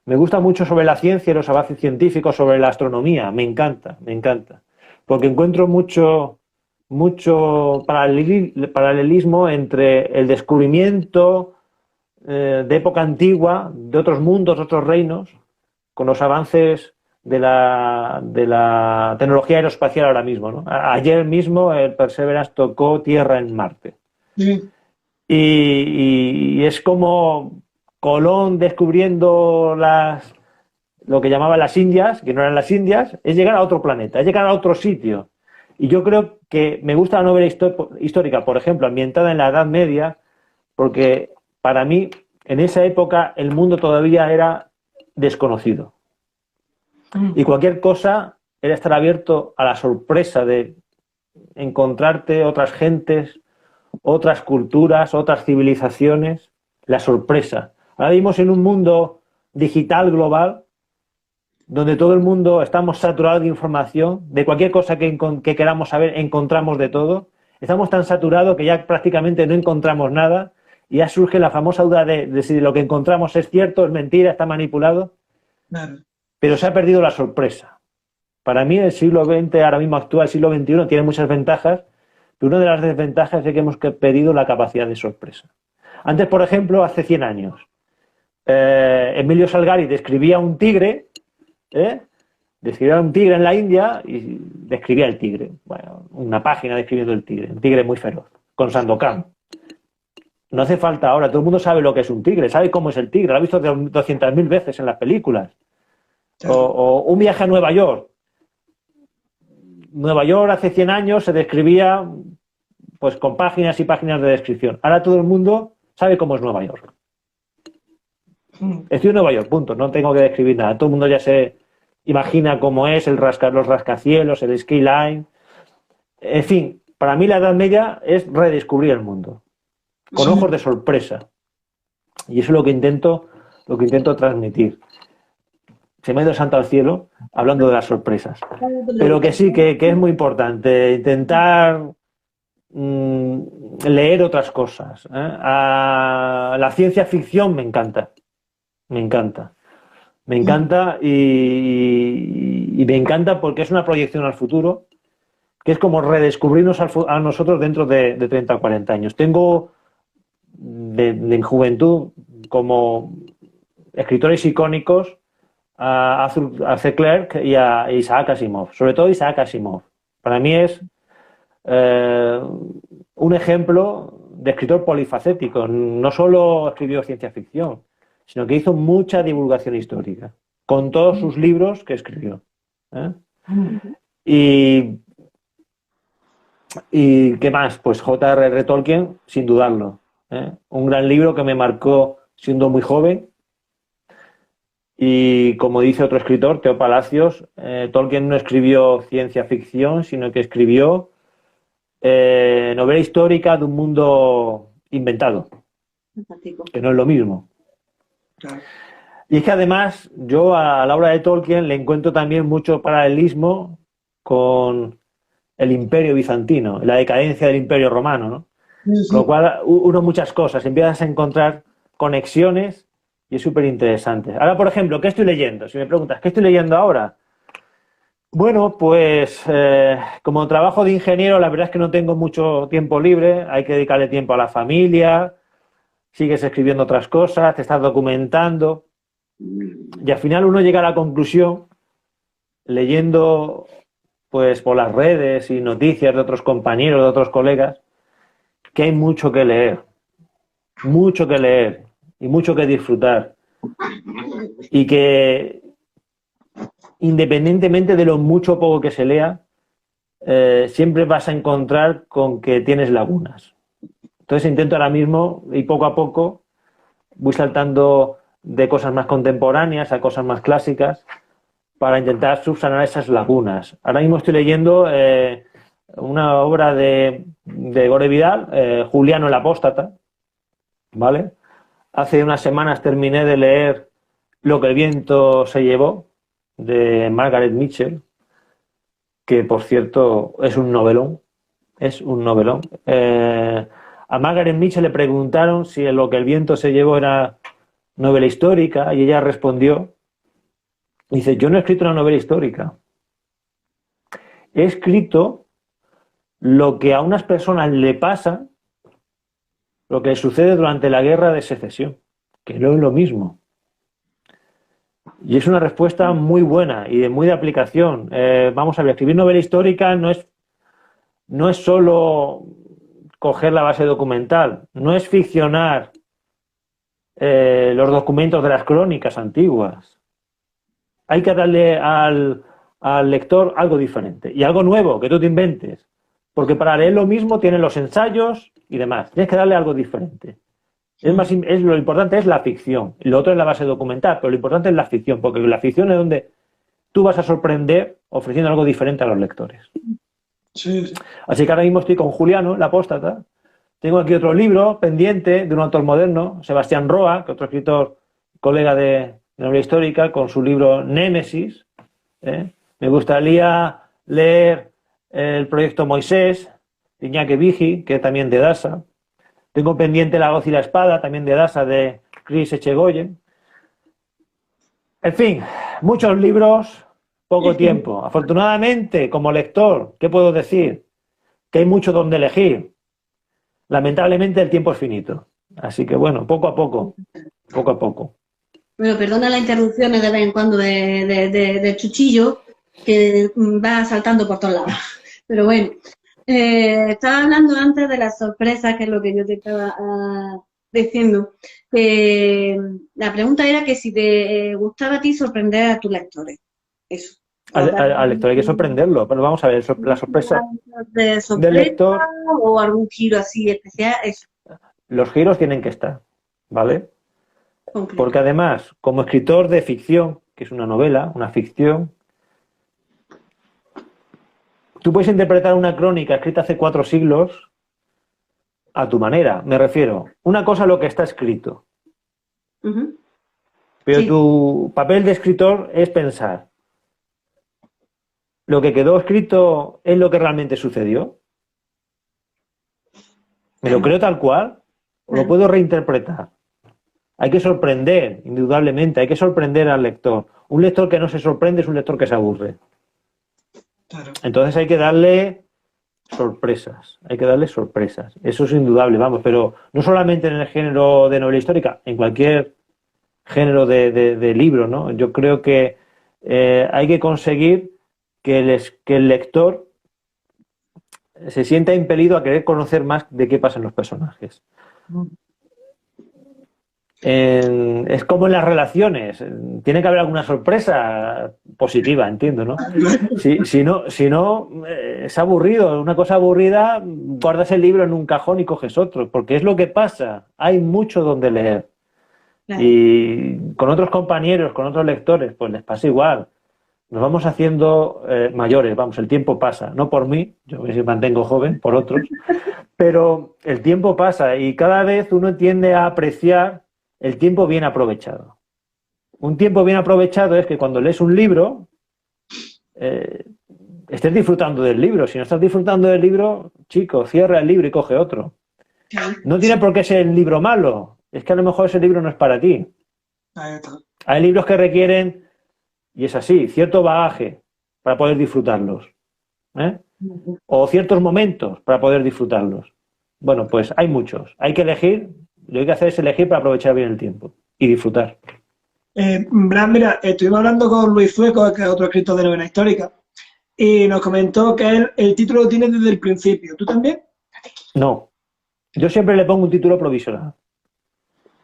Me gusta mucho sobre la ciencia y los avances científicos, sobre la astronomía. Me encanta, me encanta. Porque encuentro mucho paralelismo entre el descubrimiento de época antigua, de otros mundos, otros reinos, con los avances de la tecnología aeroespacial ahora mismo, ¿no? Ayer mismo el Perseverance tocó tierra en Marte. Sí. Y es como Colón descubriendo lo que llamaban las Indias, que no eran las Indias, es llegar a otro planeta, es llegar a otro sitio. Y yo creo que me gusta la novela histórica, por ejemplo, ambientada en la Edad Media, porque para mí, en esa época, el mundo todavía era desconocido. Y cualquier cosa era estar abierto a la sorpresa de encontrarte otras gentes, otras culturas, otras civilizaciones, la sorpresa. Ahora vivimos en un mundo digital global donde todo el mundo estamos saturados de información, de cualquier cosa que queramos saber, encontramos de todo. Estamos tan saturados que ya prácticamente no encontramos nada y ya surge la famosa duda de si lo que encontramos es cierto, es mentira, está manipulado. Claro. Pero se ha perdido la sorpresa. Para mí el siglo XX, ahora mismo actual, el siglo XXI, tiene muchas ventajas, pero una de las desventajas es que hemos perdido la capacidad de sorpresa. Antes, por ejemplo, hace 100 años, Emilio Salgari describía un tigre, describía un tigre en la India y describía el tigre. Bueno, una página describiendo el tigre, un tigre muy feroz, con Sandokan. No hace falta ahora, todo el mundo sabe lo que es un tigre, sabe cómo es el tigre, lo ha visto 200.000 veces en las películas. O un viaje a Nueva York. Nueva York hace 100 años se describía pues con páginas y páginas de descripción. Ahora todo el mundo sabe cómo es Nueva York. Estoy en Nueva York, punto. No tengo que describir nada. Todo el mundo ya se imagina cómo es los rascacielos, el skyline. En fin, para mí la Edad Media es redescubrir el mundo con ojos de sorpresa. Y eso es lo que intento transmitir. se me ha ido el santo al cielo hablando de las sorpresas. Pero que sí, que es muy importante intentar leer otras cosas. La ciencia ficción me encanta. Me encanta. Me encanta y me encanta porque es una proyección al futuro, que es como redescubrirnos a nosotros dentro de 30 o 40 años. Tengo de juventud como escritores icónicos a Arthur C. Clarke y a Isaac Asimov, sobre todo Isaac Asimov. Para mí es un ejemplo de escritor polifacético. No solo escribió ciencia ficción, sino que hizo mucha divulgación histórica con todos sus libros que escribió. Y ¿qué más? Pues J.R.R. Tolkien, sin dudarlo. Un gran libro que me marcó siendo muy joven. Y como dice otro escritor, Teo Palacios, Tolkien no escribió ciencia ficción, sino que escribió novela histórica de un mundo inventado, que no es lo mismo. Claro. Y es que además yo a la obra de Tolkien le encuentro también mucho paralelismo con el Imperio bizantino, la decadencia del Imperio romano, ¿no? Sí. Con lo cual uno muchas cosas, empiezas a encontrar conexiones y es súper interesante. Ahora, por ejemplo, ¿qué estoy leyendo? Si me preguntas, ¿qué estoy leyendo ahora? Bueno, pues como trabajo de ingeniero, la verdad es que no tengo mucho tiempo libre, hay que dedicarle tiempo a la familia, sigues escribiendo otras cosas, te estás documentando y al final uno llega a la conclusión, leyendo pues por las redes y noticias de otros compañeros, de otros colegas, que hay mucho que leer y mucho que disfrutar y que independientemente de lo mucho o poco que se lea, siempre vas a encontrar con que tienes lagunas. Entonces intento ahora mismo y poco a poco voy saltando de cosas más contemporáneas a cosas más clásicas para intentar subsanar esas lagunas. Ahora mismo estoy leyendo una obra de Gore Vidal, Juliano el Apóstata, ¿vale? Hace unas semanas terminé de leer Lo que el viento se llevó, de Margaret Mitchell, que por cierto es un novelón. Es un novelón. A Margaret Mitchell le preguntaron si Lo que el viento se llevó era novela histórica y ella respondió, dice, yo no he escrito una novela histórica. He escrito lo que a unas personas le pasa, lo que sucede durante la guerra de secesión, que no es lo mismo. Y es una respuesta muy buena y muy de aplicación. Vamos a ver, escribir novela histórica no es solo coger la base documental, no es ficcionar los documentos de las crónicas antiguas. Hay que darle al lector algo diferente y algo nuevo que tú te inventes, porque para leer lo mismo tienen los ensayos y demás. Tienes que darle algo diferente. Lo importante es la ficción, lo otro es la base documental, pero lo importante es la ficción, porque la ficción es donde tú vas a sorprender ofreciendo algo diferente a los lectores. Sí, sí. Así que ahora mismo estoy con Juliano, el Apóstata. Tengo aquí otro libro pendiente de un autor moderno, Sebastián Roa, que otro escritor, colega de novela histórica, con su libro Némesis. Me gustaría leer el proyecto Moisés, de Iñaki Vigi, que es también de Dasa. Tengo pendiente La hoz y la espada, también de Dasa, de Chris Echegoyen. En fin, muchos libros, poco tiempo. Afortunadamente, como lector, ¿qué puedo decir? Que hay mucho donde elegir. Lamentablemente el tiempo es finito. Así que bueno, poco a poco. Poco a poco. Bueno, perdona las interrupciones de vez en cuando de Chuchillo, que va saltando por todos lados. Pero bueno, estaba hablando antes de las sorpresas, que es lo que yo te estaba diciendo. La pregunta era que si te gustaba a ti sorprender a tus lectores. Eso. Al lector hay que sorprenderlo, pero vamos a ver, la sorpresa del lector. O algún giro así especial, eso. Los giros tienen que estar, ¿vale? Concreto. Porque además, como escritor de ficción, que es una novela, una ficción, tú puedes interpretar una crónica escrita hace 4 siglos a tu manera. Me refiero, una cosa a lo que está escrito. Uh-huh. Pero Sí. tu papel de escritor es pensar, ¿lo que quedó escrito es lo que realmente sucedió? ¿Me lo Claro, creo tal cual? ¿O lo claro. puedo reinterpretar? Hay que sorprender, indudablemente, hay que sorprender al lector. Un lector que no se sorprende es un lector que se aburre. Claro. Entonces hay que darle sorpresas, hay que darle sorpresas. Eso es indudable, vamos, pero no solamente en el género de novela histórica, en cualquier género de libro, ¿no? Yo creo que hay que conseguir que el lector se sienta impelido a querer conocer más de qué pasa en los personajes. Es como en las relaciones, tiene que haber alguna sorpresa positiva, entiendo, ¿no? Si no es aburrido, una cosa aburrida, guardas el libro en un cajón y coges otro, porque es lo que pasa, hay mucho donde leer. Claro. Y con otros compañeros, con otros lectores, pues les pasa igual. Nos vamos haciendo mayores, vamos, el tiempo pasa, no por mí, yo me mantengo joven, por otros, pero el tiempo pasa y cada vez uno tiende a apreciar el tiempo bien aprovechado. Un tiempo bien aprovechado es que cuando lees un libro, eh, estés disfrutando del libro. Si no estás disfrutando del libro, chico, cierra el libro y coge otro. No tiene por qué ser el libro malo, es que a lo mejor ese libro no es para ti. Ahí está. Hay libros que requieren, y es así, cierto bagaje para poder disfrutarlos, ¿eh? O ciertos momentos para poder disfrutarlos. Bueno, pues hay muchos. Hay que elegir, lo que hay que hacer es elegir para aprovechar bien el tiempo y disfrutar. Bran, mira, estuvimos hablando con Luis Zueco, que es otro escritor de novela histórica, y nos comentó que él el título lo tiene desde el principio. ¿Tú también? No, yo siempre le pongo un título provisional.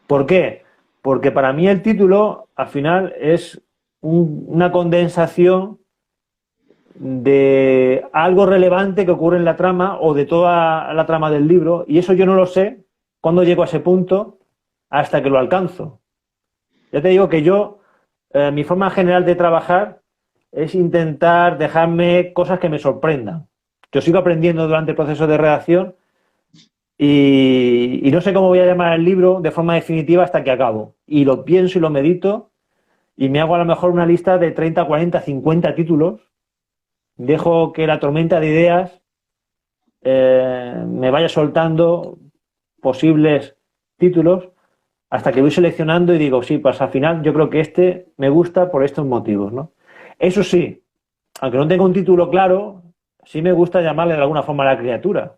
¿Por qué? Porque para mí el título, al final, es una condensación de algo relevante que ocurre en la trama o de toda la trama del libro, y eso yo no lo sé cuando llego a ese punto hasta que lo alcanzo. Ya te digo que mi forma general de trabajar es intentar dejarme cosas que me sorprendan. Yo sigo aprendiendo durante el proceso de redacción y no sé cómo voy a llamar el libro de forma definitiva hasta que acabo. Y lo pienso y lo medito y me hago a lo mejor una lista de 30, 40, 50 títulos. Dejo que la tormenta de ideas me vaya soltando posibles títulos hasta que voy seleccionando y digo, sí, pues al final yo creo que este me gusta por estos motivos, ¿no? Eso sí, aunque no tenga un título claro, sí me gusta llamarle de alguna forma a la criatura.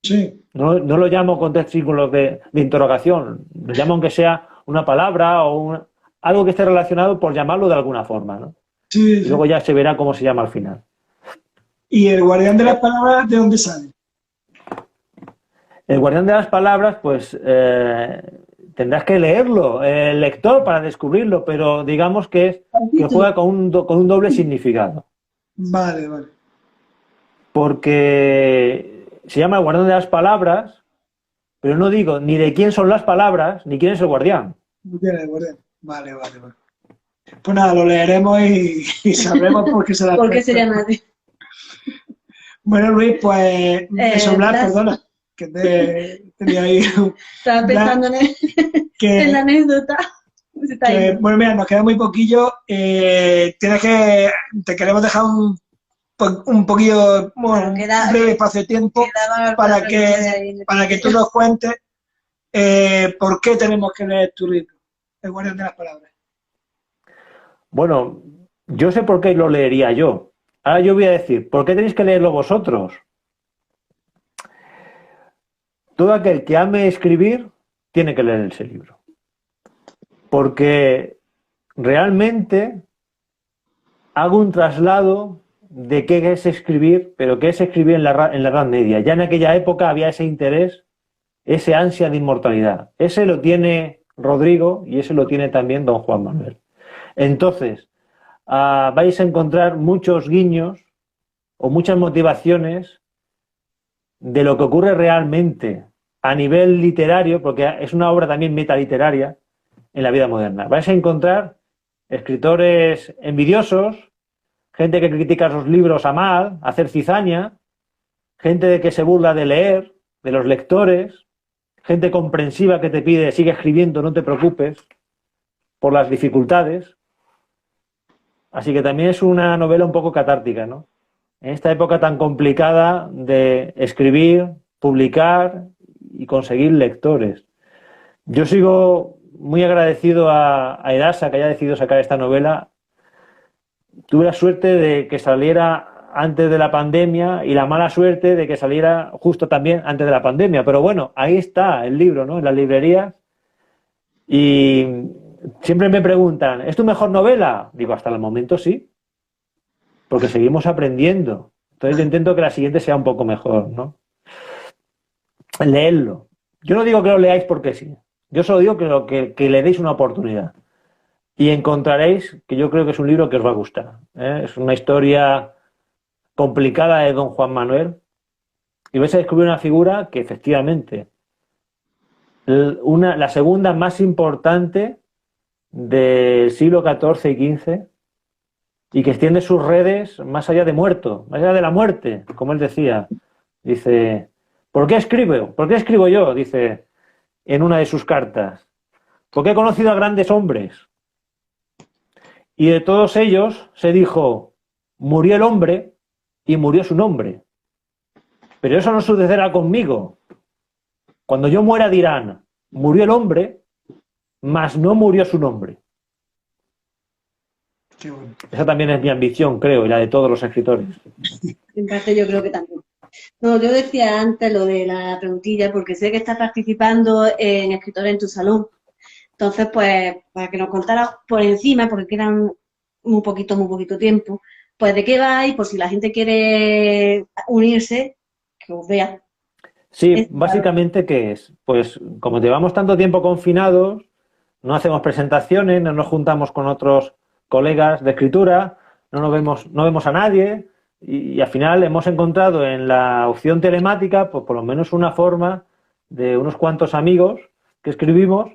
Sí. No lo llamo con tres símbolos de interrogación, lo llamo aunque sea una palabra o algo que esté relacionado por llamarlo de alguna forma, ¿no? Sí, Y sí. luego ya se verá cómo se llama al final. ¿Y el guardián de las palabras de dónde sale? El guardián de las palabras, pues tendrás que leerlo, el lector, para descubrirlo, pero digamos que juega con un doble significado. Vale, vale. Porque se llama el guardián de las palabras, pero no digo ni de quién son las palabras, ni quién es el guardián. No tiene el guardián. Vale, vale, vale. Pues nada, lo leeremos y sabremos por qué se la ¿Por qué se llama así? Bueno, Luis, pues eso, Blas, Blas. perdona, que tenía ahí. Estaba pensando en la anécdota. Se está yendo. Bueno, mira, nos queda muy poquillo. Te queremos dejar un poquillo, bueno, Bueno, queda- un breve espacio de tiempo Quedaba para alguna que, pregunta ahí en el para que tú tintero. nos cuentes por qué tenemos que leer tu libro, El guardián de las palabras. Bueno, yo sé por qué lo leería yo. Ahora yo voy a decir, ¿por qué tenéis que leerlo vosotros? Todo aquel que ame escribir tiene que leer ese libro. Porque realmente hago un traslado de qué es escribir, pero qué es escribir en la Edad Media. Ya en aquella época había ese interés, ese ansia de inmortalidad. Ese lo tiene Rodrigo y ese lo tiene también don Juan Manuel. Entonces, vais a encontrar muchos guiños o muchas motivaciones de lo que ocurre realmente a nivel literario, porque es una obra también metaliteraria en la vida moderna. Vais a encontrar escritores envidiosos, gente que critica sus libros a mal, a hacer cizaña, gente que se burla de leer, de los lectores, gente comprensiva que te pide sigue escribiendo, no te preocupes. por las dificultades. Así que también es una novela un poco catártica, ¿no? En esta época tan complicada de escribir, publicar y conseguir lectores. Yo sigo muy agradecido a Edasa que haya decidido sacar esta novela. Tuve la suerte de que saliera antes de la pandemia y la mala suerte de que saliera justo también antes de la pandemia. Pero bueno, ahí está el libro, ¿no? En las librerías. Y siempre me preguntan, ¿es tu mejor novela? Digo, hasta el momento sí, porque seguimos aprendiendo. Entonces yo intento que la siguiente sea un poco mejor, ¿no? Leedlo. Yo no digo que lo leáis porque sí. Yo solo digo que le deis una oportunidad. Y encontraréis que yo creo que es un libro que os va a gustar, ¿eh? Es una historia complicada de don Juan Manuel. Y vais a descubrir una figura que efectivamente la segunda más importante del siglo XIV y XV y que extiende sus redes más allá de muerto, más allá de la muerte, como él decía. Dice, ¿por qué escribo? ¿Por qué escribo yo? Dice en una de sus cartas. Porque he conocido a grandes hombres y de todos ellos se dijo, murió el hombre y murió su nombre. Pero eso no sucederá conmigo. Cuando yo muera dirán, murió el hombre, mas no murió su nombre. Qué bueno. Esa también es mi ambición, creo, y la de todos los escritores. En parte yo creo que también. No, yo decía antes lo de la preguntilla, porque sé que estás participando en Escritores en tu Salón. Entonces, pues, para que nos contaras por encima, porque quedan muy poquito tiempo, pues de qué va y por si la gente quiere unirse, que os vea. Sí, básicamente, ¿qué es? Pues como llevamos tanto tiempo confinados, no hacemos presentaciones, no nos juntamos con otros colegas de escritura, no vemos a nadie y al final hemos encontrado en la opción telemática, pues por lo menos una forma de unos cuantos amigos que escribimos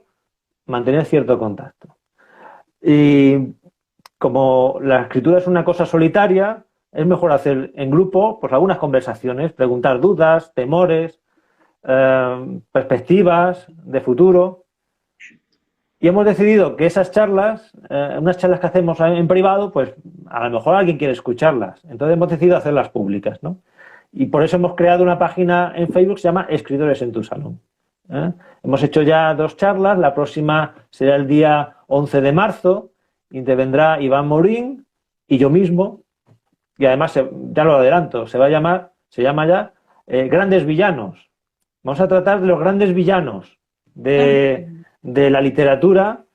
mantener cierto contacto. Y como la escritura es una cosa solitaria, es mejor hacer en grupo pues algunas conversaciones, preguntar dudas, temores, perspectivas de futuro. Y hemos decidido que esas charlas, unas charlas que hacemos en privado, pues a lo mejor alguien quiere escucharlas. Entonces hemos decidido hacerlas públicas, ¿no? Y por eso hemos creado una página en Facebook que se llama Escritores en tu Salón. Hemos hecho ya 2 charlas, la próxima será el día 11 de marzo, intervendrá Iván Morín y yo mismo, y además, ya lo adelanto, se llama ya Grandes Villanos. Vamos a tratar de los grandes villanos de la literatura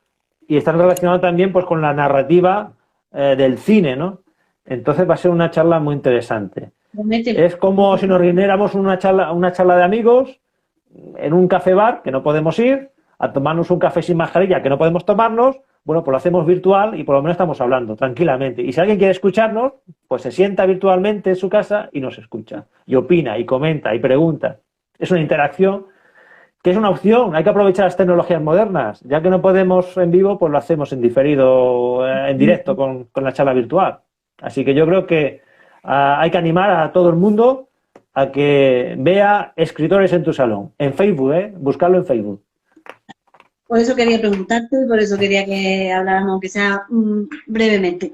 y están relacionados también pues con la narrativa del cine, ¿no? Entonces va a ser una charla muy interesante. Es como si nos reuniéramos una charla de amigos en un café bar, que no podemos ir, a tomarnos un café sin mascarilla, que no podemos tomarnos. Bueno, pues lo hacemos virtual y por lo menos estamos hablando tranquilamente. Y si alguien quiere escucharnos, pues se sienta virtualmente en su casa y nos escucha. Y opina, y comenta, y pregunta. Es una interacción que es una opción. Hay que aprovechar las tecnologías modernas. Ya que no podemos en vivo, pues lo hacemos en diferido, en directo con la charla virtual. Así que yo creo que hay que animar a todo el mundo a que vea Escritores en tu Salón. En Facebook, buscarlo en Facebook. Por eso quería preguntarte y por eso quería que habláramos, aunque sea brevemente.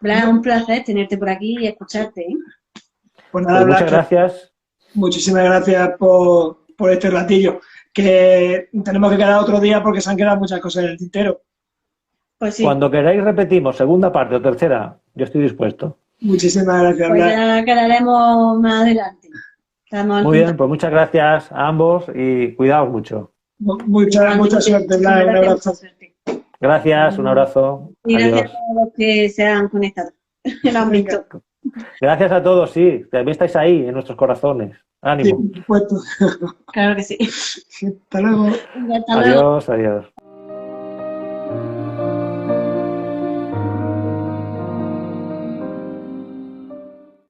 Es un placer tenerte por aquí y escucharte. Pues nada, Pues muchas gracias. Muchísimas gracias por este ratillo. Que tenemos que quedar otro día porque se han quedado muchas cosas en el tintero. Pues sí. Cuando queráis repetimos, segunda parte o tercera, yo estoy dispuesto. Muchísimas gracias, Pues Blas. ya quedaremos más adelante. Muy bien, pues muchas gracias a ambos y cuidaos mucho. Mucha suerte, Blas. Un abrazo. Gracias, un abrazo. Y gracias Adiós. a todos los que se han conectado. Lo han visto. Gracias a todos, sí. También estáis ahí, en nuestros corazones. Sí, Ánimo. por supuesto. Claro que sí. Hasta luego. Hasta luego. Adiós, adiós.